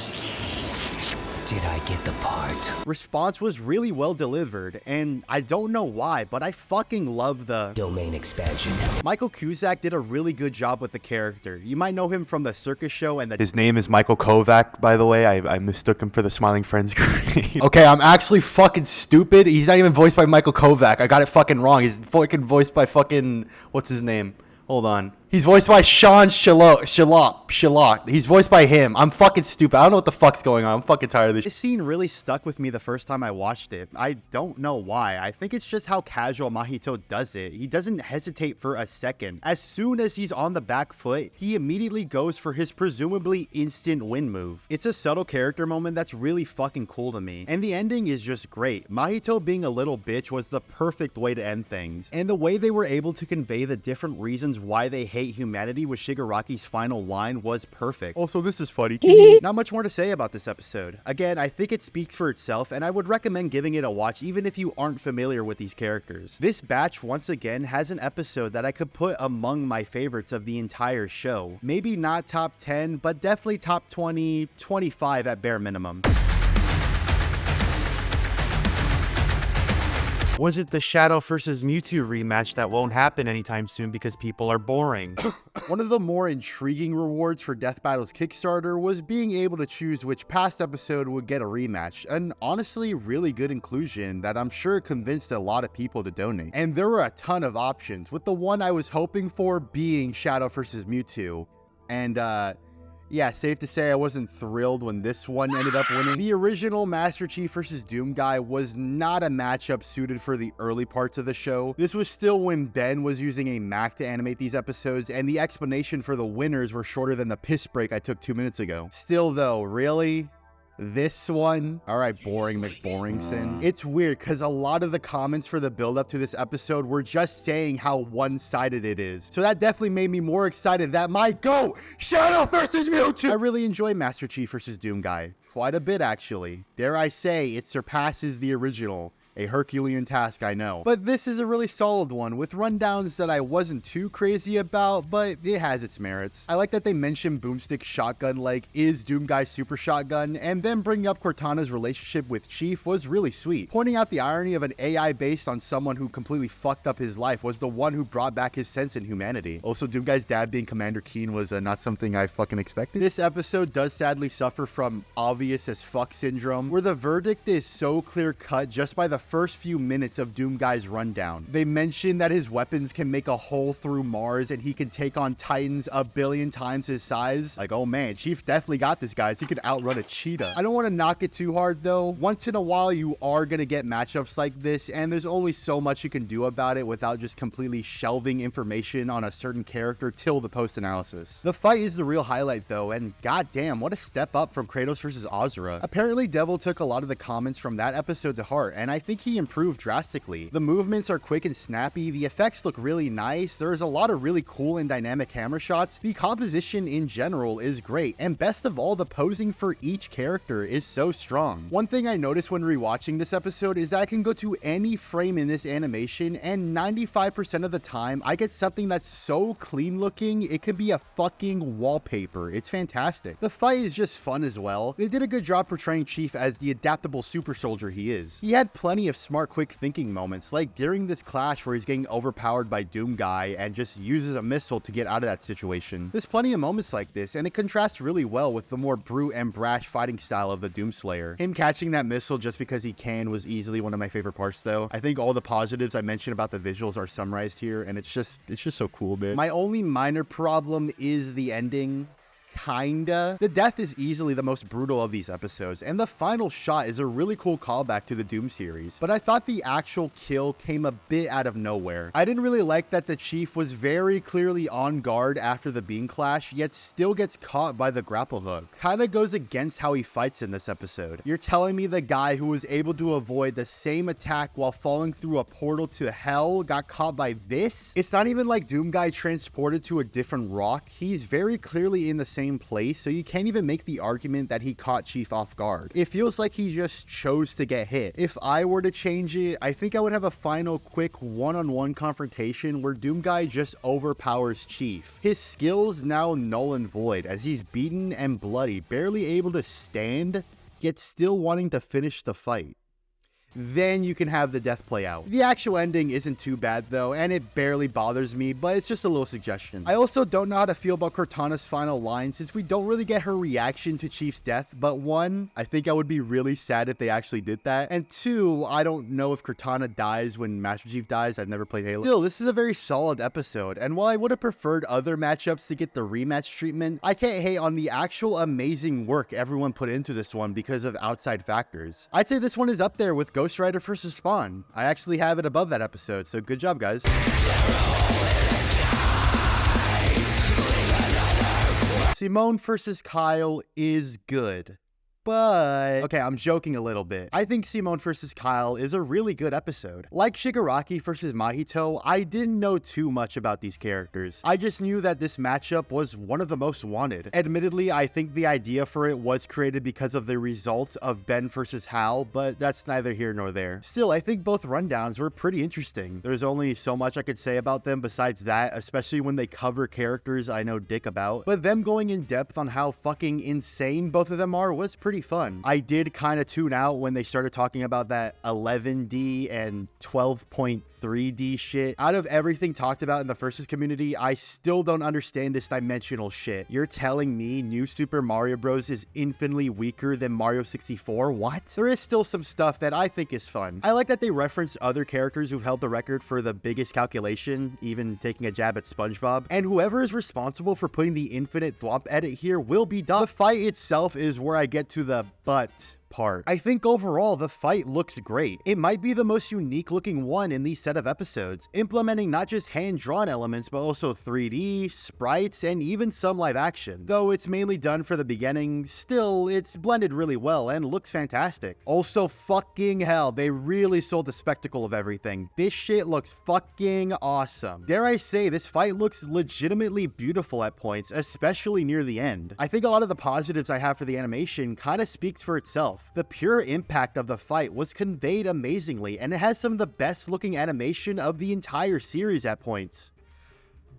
"Did I get the part?" response was really well delivered, and I don't know why, but I fucking love the Domain expansion. Michael Cusack did a really good job with the character. You might know him from the circus show, and his name is Michael Kovac, by the way. I mistook him for the Smiling Friends green. Okay, I'm actually fucking stupid. He's not even voiced by Michael Kovac. I got it fucking wrong. He's fucking voiced by fucking, what's his name? Hold on. He's voiced by Sean Shalot. He's voiced by him. I'm fucking stupid. I don't know what the fuck's going on. I'm fucking tired of this. This scene really stuck with me the first time I watched it. I don't know why. I think it's just how casual Mahito does it. He doesn't hesitate for a second. As soon as he's on the back foot, he immediately goes for his presumably instant win move. It's a subtle character moment that's really fucking cool to me. And the ending is just great. Mahito being a little bitch was the perfect way to end things. And the way they were able to convey the different reasons why they hate humanity with Shigaraki's final line was perfect. Also, this is funny. Not much more to say about this episode. Again, I think it speaks for itself, and I would recommend giving it a watch even if you aren't familiar with these characters. This batch, once again, has an episode that I could put among my favorites of the entire show. Maybe not top 10, but definitely top 20, 25 at bare minimum. Was it the Shadow vs. Mewtwo rematch that won't happen anytime soon because people are boring? One of the more intriguing rewards for Death Battle's Kickstarter was being able to choose which past episode would get a rematch, an honestly really good inclusion that I'm sure convinced a lot of people to donate. And there were a ton of options, with the one I was hoping for being Shadow vs. Mewtwo. And yeah, safe to say I wasn't thrilled when this one ended up winning. The original Master Chief vs. Doom guy was not a matchup suited for the early parts of the show. This was still when Ben was using a Mac to animate these episodes, and the explanation for the winners were shorter than the piss break I took 2 minutes ago. Still though, really? This one? Alright, boring McBoringson. It's weird because a lot of the comments for the build up to this episode were just saying how one-sided it is. So that definitely made me more excited that might go Shadow vs. Mewtwo. I really enjoy Master Chief vs. Doom guy. Quite a bit actually. Dare I say, it surpasses the original. A Herculean task, I know. But this is a really solid one, with rundowns that I wasn't too crazy about, but it has its merits. I like that they mention Boomstick's shotgun like is Doomguy's super shotgun, and then bringing up Cortana's relationship with Chief was really sweet. Pointing out the irony of an AI based on someone who completely fucked up his life was the one who brought back his sense in humanity. Also, Doomguy's dad being Commander Keen was not something I fucking expected. This episode does sadly suffer from obvious as fuck syndrome, where the verdict is so clear cut just by the first few minutes of Doomguy's rundown. They mention that his weapons can make a hole through Mars and he can take on Titans a billion times his size. Like, oh man, Chief definitely got this, guys. He could outrun a cheetah. I don't want to knock it too hard though. Once in a while, you are going to get matchups like this, and there's only so much you can do about it without just completely shelving information on a certain character till the post-analysis. The fight is the real highlight though, and goddamn, what a step up from Kratos vs Asura. Apparently, Devil took a lot of the comments from that episode to heart, and I think he improved drastically. The movements are quick and snappy, the effects look really nice, there's a lot of really cool and dynamic camera shots, the composition in general is great, and best of all, the posing for each character is so strong. One thing I noticed when rewatching this episode is that I can go to any frame in this animation, and 95% of the time, I get something that's so clean looking, it could be a fucking wallpaper. It's fantastic. The fight is just fun as well. They did a good job portraying Chief as the adaptable super soldier he is. He had plenty of smart, quick thinking moments, like during this clash where he's getting overpowered by Doomguy and just uses a missile to get out of that situation. There's plenty of moments like this, and it contrasts really well with the more brute and brash fighting style of the Doomslayer. Him catching that missile just because he can was easily one of my favorite parts though. I think all the positives I mentioned about the visuals are summarized here, and it's just so cool, man. My only minor problem is the ending. Kinda. The death is easily the most brutal of these episodes, and the final shot is a really cool callback to the Doom series, but I thought the actual kill came a bit out of nowhere. I didn't really like that the Chief was very clearly on guard after the beam clash, yet still gets caught by the grapple hook. Kinda goes against how he fights in this episode. You're telling me the guy who was able to avoid the same attack while falling through a portal to hell got caught by this? It's not even like Doomguy transported to a different rock. He's very clearly in the same place, so you can't even make the argument that he caught Chief off guard. It feels like he just chose to get hit. If I were to change it, I think I would have a final quick one-on-one confrontation where Doomguy just overpowers Chief. His skills now null and void as he's beaten and bloody, barely able to stand, yet still wanting to finish the fight. Then you can have the death play out. The actual ending isn't too bad though, and it barely bothers me, but it's just a little suggestion. I also don't know how to feel about Cortana's final line since we don't really get her reaction to Chief's death, but one, I think I would be really sad if they actually did that, and two, I don't know if Cortana dies when Master Chief dies. I've never played Halo. Still, this is a very solid episode, and while I would have preferred other matchups to get the rematch treatment, I can't hate on the actual amazing work everyone put into this one because of outside factors. I'd say this one is up there with Ghost Rider vs. Spawn. I actually have it above that episode, so good job, guys. Simone vs. Kyle is good. But, okay, I'm joking a little bit. I think Simone vs. Kyle is a really good episode. Like Shigaraki vs. Mahito, I didn't know too much about these characters. I just knew that this matchup was one of the most wanted. Admittedly, I think the idea for it was created because of the result of Ben vs. Hal, but that's neither here nor there. Still, I think both rundowns were pretty interesting. There's only so much I could say about them besides that, especially when they cover characters I know dick about. But them going in depth on how fucking insane both of them are was pretty fun. I did kind of tune out when they started talking about that 11D and 12.3D shit. Out of everything talked about in the Versus community, I still don't understand this dimensional shit. You're telling me New Super Mario Bros. Is infinitely weaker than Mario 64? What? There is still some stuff that I think is fun. I like that they reference other characters who've held the record for the biggest calculation, even taking a jab at SpongeBob, and whoever is responsible for putting the infinite thwomp edit here will be done. The fight itself is where I get to the but part. I think overall the fight looks great. It might be the most unique looking one in these set of episodes, implementing not just hand-drawn elements but also 3D, sprites, and even some live action. Though it's mainly done for the beginning, still it's blended really well and looks fantastic. Also, fucking hell, they really sold the spectacle of everything. This shit looks fucking awesome. Dare I say, this fight looks legitimately beautiful at points, especially near the end. I think a lot of the positives I have for the animation kind of speaks for itself. off. The pure impact of the fight was conveyed amazingly, and it has some of the best looking animation of the entire series at points.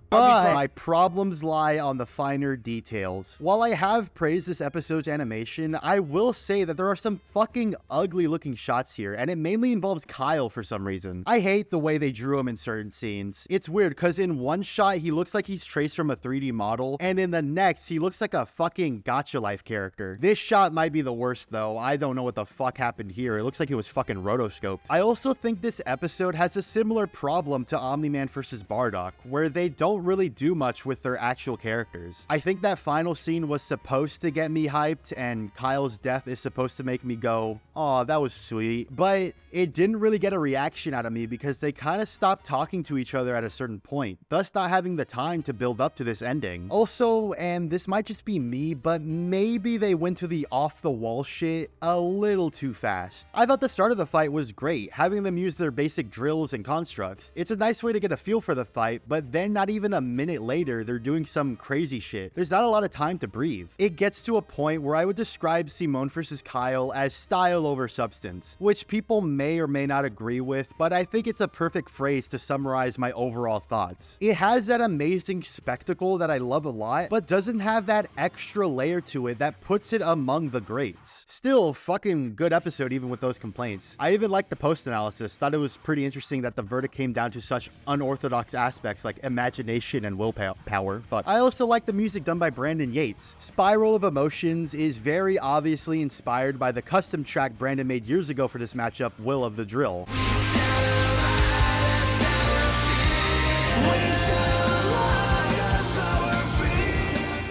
But my problems lie on the finer details. While I have praised this episode's animation, I will say that there are some fucking ugly looking shots here, and it mainly involves Kyle for some reason. I hate the way they drew him in certain scenes. It's weird because in one shot he looks like he's traced from a 3D model, and in the next he looks like a fucking Gacha Life character. This shot might be the worst though. I don't know what the fuck happened here. It looks like it was fucking rotoscoped. I also think this episode has a similar problem to Omni-Man vs Bardock, where they don't really do much with their actual characters. I think that final scene was supposed to get me hyped, and Kyle's death is supposed to make me go, "Aw, that was sweet," but it didn't really get a reaction out of me because they kind of stopped talking to each other at a certain point, thus not having the time to build up to this ending. Also, and this might just be me, but maybe they went to the off-the-wall shit a little too fast. I thought the start of the fight was great, having them use their basic drills and constructs. It's a nice way to get a feel for the fight, but then not even a minute later, they're doing some crazy shit. There's not a lot of time to breathe. It gets to a point where I would describe Simone vs. Kyle as style over substance, which people may or may not agree with, but I think it's a perfect phrase to summarize my overall thoughts. It has that amazing spectacle that I love a lot, but doesn't have that extra layer to it that puts it among the greats. Still, fucking good episode even with those complaints. I even liked the post-analysis, thought it was pretty interesting that the verdict came down to such unorthodox aspects like imagination and willpower. Fuck. I also like the music done by Brandon Yates. Spiral of Emotions is very obviously inspired by the custom track Brandon made years ago for this matchup, Will of the Drill.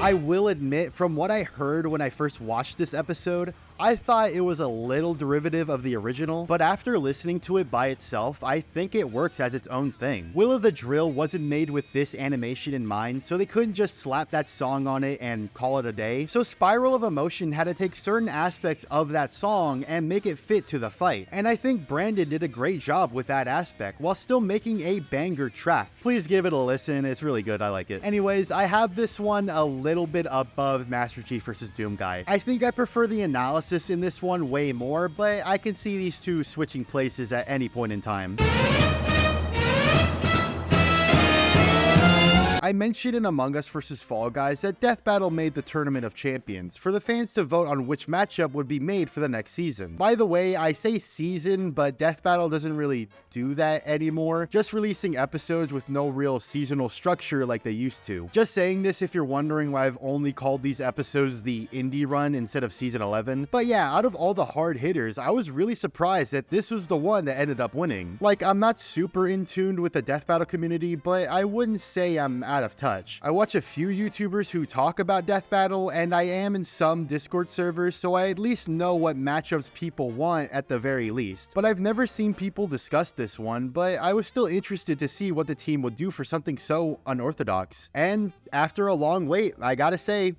I will admit, from what I heard when I first watched this episode, I thought it was a little derivative of the original, but after listening to it by itself, I think it works as its own thing. Will of the Drill wasn't made with this animation in mind, so they couldn't just slap that song on it and call it a day. So Spiral of Emotion had to take certain aspects of that song and make it fit to the fight. And I think Brandon did a great job with that aspect while still making a banger track. Please give it a listen, it's really good, I like it. Anyways, I have this one a little bit above Master Chief vs. Doom Guy. I think I prefer the analysis in this one way more, but I can see these two switching places at any point in time. I mentioned in Among Us vs. Fall Guys that Death Battle made the Tournament of Champions for the fans to vote on which matchup would be made for the next season. By the way, I say season, but Death Battle doesn't really do that anymore, just releasing episodes with no real seasonal structure like they used to. Just saying this if you're wondering why I've only called these episodes the indie run instead of season 11. But yeah, out of all the hard hitters, I was really surprised that this was the one that ended up winning. Like, I'm not super in tune with the Death Battle community, but I wouldn't say I'm out of touch. I watch a few YouTubers who talk about Death Battle, and I am in some Discord servers, so I at least know what matchups people want at the very least. But I've never seen people discuss this one, but I was still interested to see what the team would do for something so unorthodox. And after a long wait, I gotta say,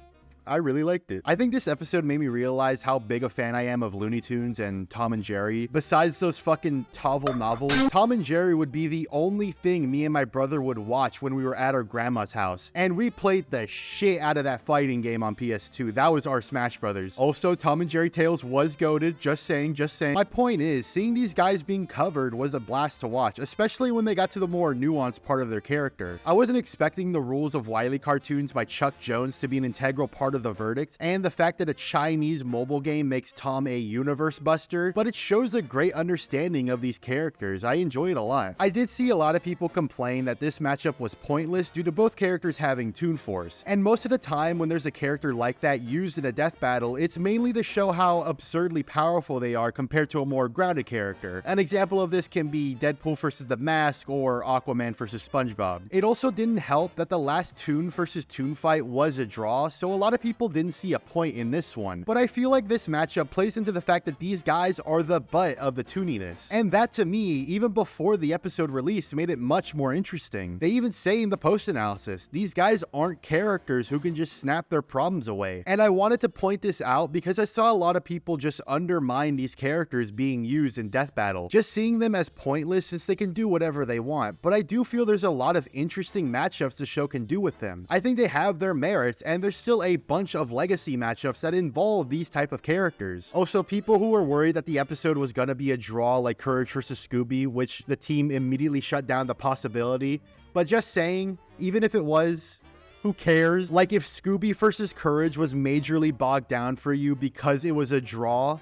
I really liked it. I think this episode made me realize how big a fan I am of Looney Tunes and Tom and Jerry. Besides those fucking Tavel novels, Tom and Jerry would be the only thing me and my brother would watch when we were at our grandma's house. And we played the shit out of that fighting game on PS2. That was our Smash Brothers. Also, Tom and Jerry Tales was goated. Just saying, just saying. My point is, seeing these guys being covered was a blast to watch, especially when they got to the more nuanced part of their character. I wasn't expecting the Rules of Wile E cartoons by Chuck Jones to be an integral part of the verdict, and the fact that a Chinese mobile game makes Tom a universe buster, but it shows a great understanding of these characters. I enjoy it a lot. I did see a lot of people complain that this matchup was pointless due to both characters having Toon Force, and most of the time when there's a character like that used in a death battle, it's mainly to show how absurdly powerful they are compared to a more grounded character. An example of this can be Deadpool versus the Mask or Aquaman versus SpongeBob. It also didn't help that the last Toon versus Toon fight was a draw, so a lot of people didn't see a point in this one. But I feel like this matchup plays into the fact that these guys are the butt of the tooniness. And that to me, even before the episode released, made it much more interesting. They even say in the post-analysis, these guys aren't characters who can just snap their problems away. And I wanted to point this out because I saw a lot of people just undermine these characters being used in Death Battle, just seeing them as pointless since they can do whatever they want. But I do feel there's a lot of interesting matchups the show can do with them. I think they have their merits, and there's still a bunch bunch of legacy matchups that involve these type of characters. Also, people who were worried that the episode was gonna be a draw like Courage vs. Scooby, which the team immediately shut down the possibility, but just saying, even if it was, who cares? Like, if Scooby versus Courage was majorly bogged down for you because it was a draw,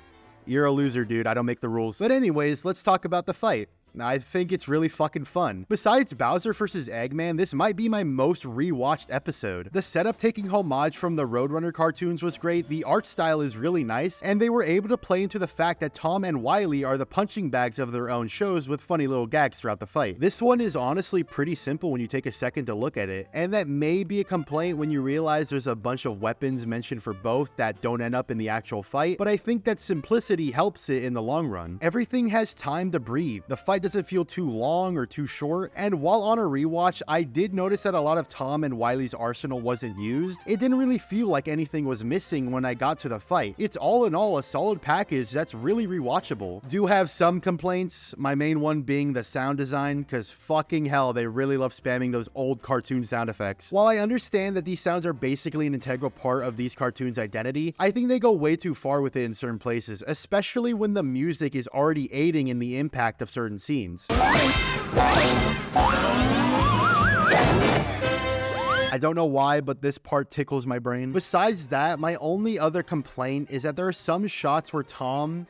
you're a loser, dude. I don't make the rules. But anyways, let's talk about the fight. I think it's really fucking fun. Besides Bowser vs. Eggman, this might be my most rewatched episode. The setup taking homage from the Roadrunner cartoons was great, the art style is really nice, and they were able to play into the fact that Tom and Wile E are the punching bags of their own shows with funny little gags throughout the fight. This one is honestly pretty simple when you take a second to look at it, and that may be a complaint when you realize there's a bunch of weapons mentioned for both that don't end up in the actual fight, but I think that simplicity helps it in the long run. Everything has time to breathe. The fight doesn't feel too long or too short, and while on a rewatch, I did notice that a lot of Tom and Wile's arsenal wasn't used. It didn't really feel like anything was missing when I got to the fight. It's all in all a solid package that's really rewatchable. Do have some complaints, my main one being the sound design, because fucking hell, they really love spamming those old cartoon sound effects. While I understand that these sounds are basically an integral part of these cartoons' identity, I think they go way too far with it in certain places, especially when the music is already aiding in the impact of certain scenes. I don't know why, but this part tickles my brain. Besides that, my only other complaint is that there are some shots where Tom,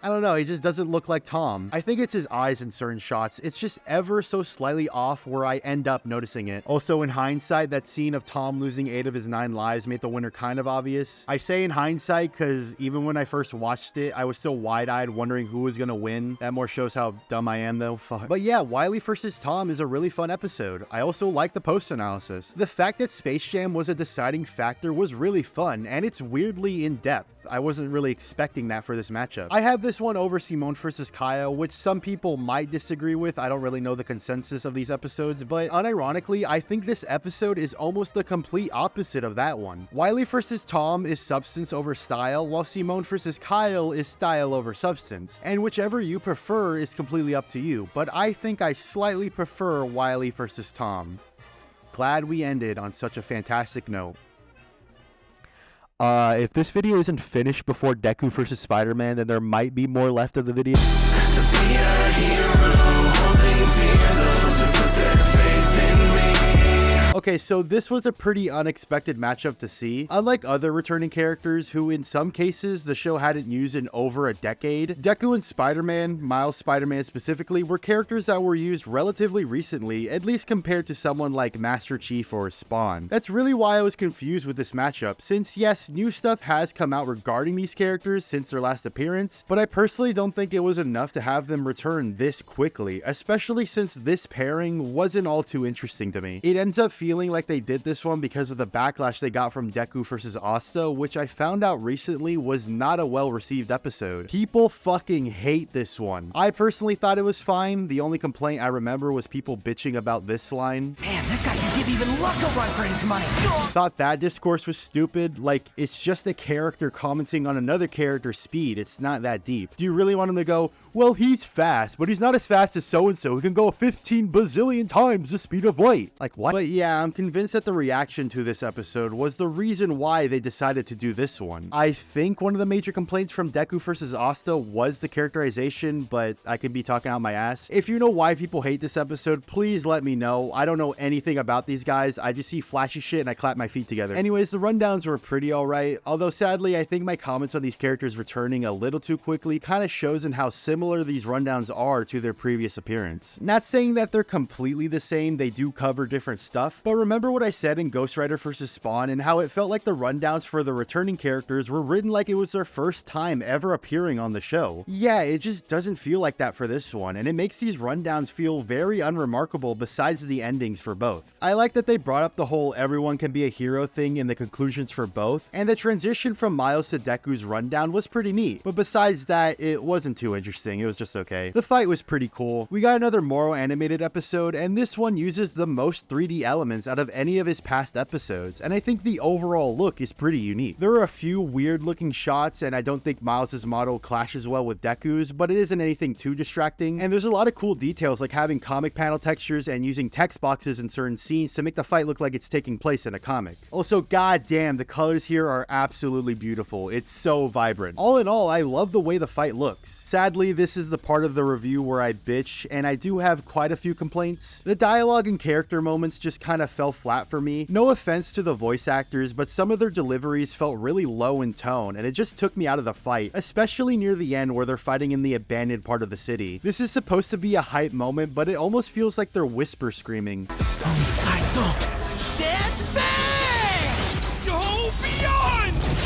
I don't know, he just doesn't look like Tom. I think it's his eyes in certain shots. It's just ever so slightly off where I end up noticing it. Also, in hindsight, that scene of Tom losing 8 of his 9 lives made the winner kind of obvious. I say in hindsight because even when I first watched it, I was still wide-eyed wondering who was gonna win. That more shows how dumb I am though. Fuck. But yeah, Wile E vs. Tom is a really fun episode. I also like the post-analysis. The fact that Space Jam was a deciding factor was really fun, and it's weirdly in-depth. I wasn't really expecting that for this matchup. I have this one over Simone vs. Kyle, which some people might disagree with. I don't really know the consensus of these episodes, but unironically, I think this episode is almost the complete opposite of that one. Wile E vs. Tom is substance over style, while Simone vs. Kyle is style over substance, and whichever you prefer is completely up to you, but I think I slightly prefer Wile E vs. Tom. Glad we ended on such a fantastic note. If this video isn't finished before Deku vs. Spider-Man, then there might be more left of the video. Okay, so this was a pretty unexpected matchup to see. Unlike other returning characters who in some cases the show hadn't used in over a decade, Deku and Spider-Man, Miles Spider-Man specifically, were characters that were used relatively recently, at least compared to someone like Master Chief or Spawn. That's really why I was confused with this matchup, since yes, new stuff has come out regarding these characters since their last appearance, but I personally don't think it was enough to have them return this quickly, especially since this pairing wasn't all too interesting to me. It ends up feeling like they did this one because of the backlash they got from Deku vs. Asta, which I found out recently was not a well-received episode. People fucking hate this one. I personally thought it was fine. The only complaint I remember was people bitching about this line. Man, this guy can give even Luck a run for his money. Thought that discourse was stupid. Like, it's just a character commenting on another character's speed. It's not that deep. Do you really want him to go, well, he's fast, but he's not as fast as so-and-so who can go 15 bazillion times the speed of light? Like, what? But yeah, I'm convinced that the reaction to this episode was the reason why they decided to do this one. I think one of the major complaints from Deku vs. Asta was the characterization, but I could be talking out my ass. If you know why people hate this episode, please let me know. I don't know anything about these guys. I just see flashy shit and I clap my feet together. Anyways, the rundowns were pretty alright, although sadly, I think my comments on these characters returning a little too quickly kind of shows in how similar these rundowns are to their previous appearance. Not saying that they're completely the same, they do cover different stuff, but remember what I said in Ghost Rider vs. Spawn and how it felt like the rundowns for the returning characters were written like it was their first time ever appearing on the show. Yeah, it just doesn't feel like that for this one, and it makes these rundowns feel very unremarkable besides the endings for both. I like that they brought up the whole everyone can be a hero thing in the conclusions for both, and the transition from Miles to Deku's rundown was pretty neat, but besides that, it wasn't too interesting. It was just okay. The fight was pretty cool. We got another Moro animated episode, and this one uses the most 3D elements performance out of any of his past episodes, and I think the overall look is pretty unique. There are a few weird looking shots, and I don't think Miles' model clashes well with Deku's, but it isn't anything too distracting, and there's a lot of cool details like having comic panel textures and using text boxes in certain scenes to make the fight look like it's taking place in a comic. Also, goddamn, the colors here are absolutely beautiful. It's so vibrant. All in all, I love the way the fight looks. Sadly, this is the part of the review where I bitch, and I do have quite a few complaints. The dialogue and character moments just kind of fell flat for me. No offense to the voice actors, but some of their deliveries felt really low in tone, and it just took me out of the fight, especially near the end where they're fighting in the abandoned part of the city. This is supposed to be a hype moment, but it almost feels like they're whisper screaming.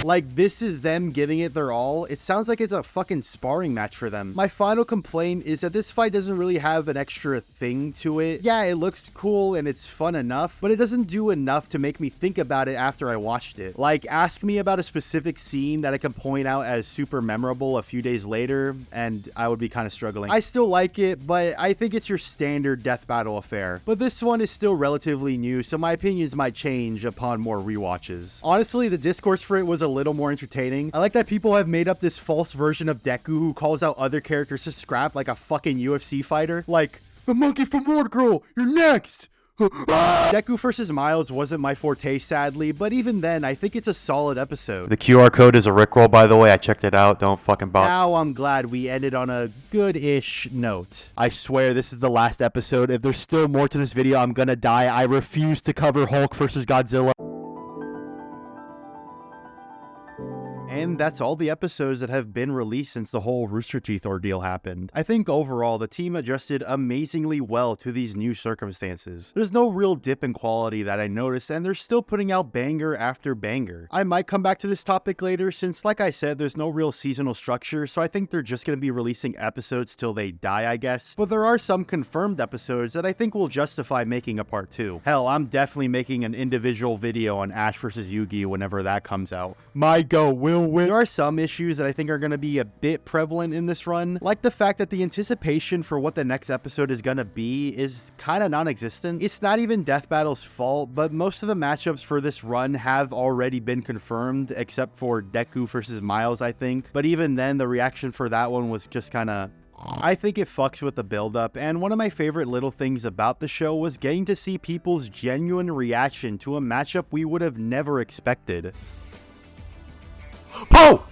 Like, this is them giving it their all. It sounds like it's a fucking sparring match for them. My final complaint is that this fight doesn't really have an extra thing to it. Yeah, it looks cool and it's fun enough, but it doesn't do enough to make me think about it after I watched it. Like, ask me about a specific scene that I can point out as super memorable a few days later, and I would be kind of struggling. I still like it, but I think it's your standard death battle affair. But this one is still relatively new, so my opinions might change upon more rewatches. Honestly, the discourse for it was a little more entertaining. I like that people have made up this false version of Deku who calls out other characters to scrap like a fucking UFC fighter. Like, the monkey from War Girl, you're next! Deku vs. Miles wasn't my forte, sadly, but even then, I think it's a solid episode. The QR code is a Rickroll, by the way. I checked it out. Don't fucking bother. Now I'm glad we ended on a good-ish note. I swear this is the last episode. If there's still more to this video, I'm gonna die. I refuse to cover Hulk vs. Godzilla. And that's all the episodes that have been released since the whole Rooster Teeth ordeal happened. I think overall, the team adjusted amazingly well to these new circumstances. There's no real dip in quality that I noticed, and they're still putting out banger after banger. I might come back to this topic later, since like I said, there's no real seasonal structure, so I think they're just going to be releasing episodes till they die, I guess. But there are some confirmed episodes that I think will justify making a part 2. Hell, I'm definitely making an individual video on Ash vs. Yugi whenever that comes out. My go will win. There are some issues that I think are going to be a bit prevalent in this run, like the fact that the anticipation for what the next episode is going to be is kind of non-existent. It's not even Death Battle's fault, but most of the matchups for this run have already been confirmed, except for Deku versus Miles, I think. But even then, the reaction for that one was just kind of... I think it fucks with the build-up, and one of my favorite little things about the show was getting to see people's genuine reaction to a matchup we would have never expected. Oh!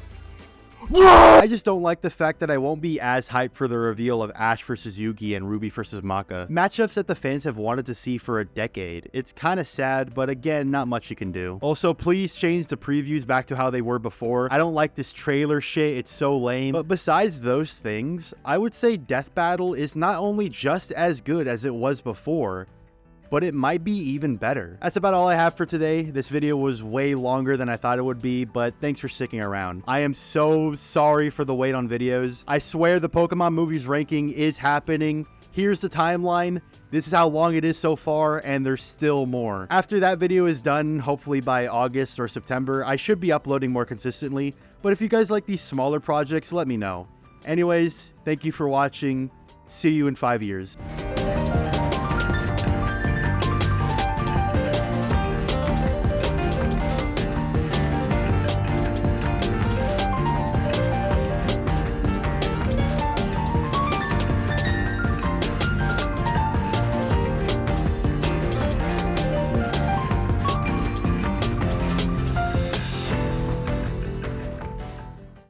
I just don't like the fact that I won't be as hyped for the reveal of Ash vs. Yugi and Ruby vs. Maka. Matchups that the fans have wanted to see for a decade. It's kind of sad, but again, not much you can do. Also, please change the previews back to how they were before. I don't like this trailer shit, it's so lame. But besides those things, I would say Death Battle is not only just as good as it was before, but it might be even better. That's about all I have for today. This video was way longer than I thought it would be, but thanks for sticking around. I am so sorry for the wait on videos. I swear the Pokemon movies ranking is happening. Here's the timeline. This is how long it is so far, and there's still more. After that video is done, hopefully by August or September, I should be uploading more consistently, but if you guys like these smaller projects, let me know. Anyways, thank you for watching. See you in 5 years.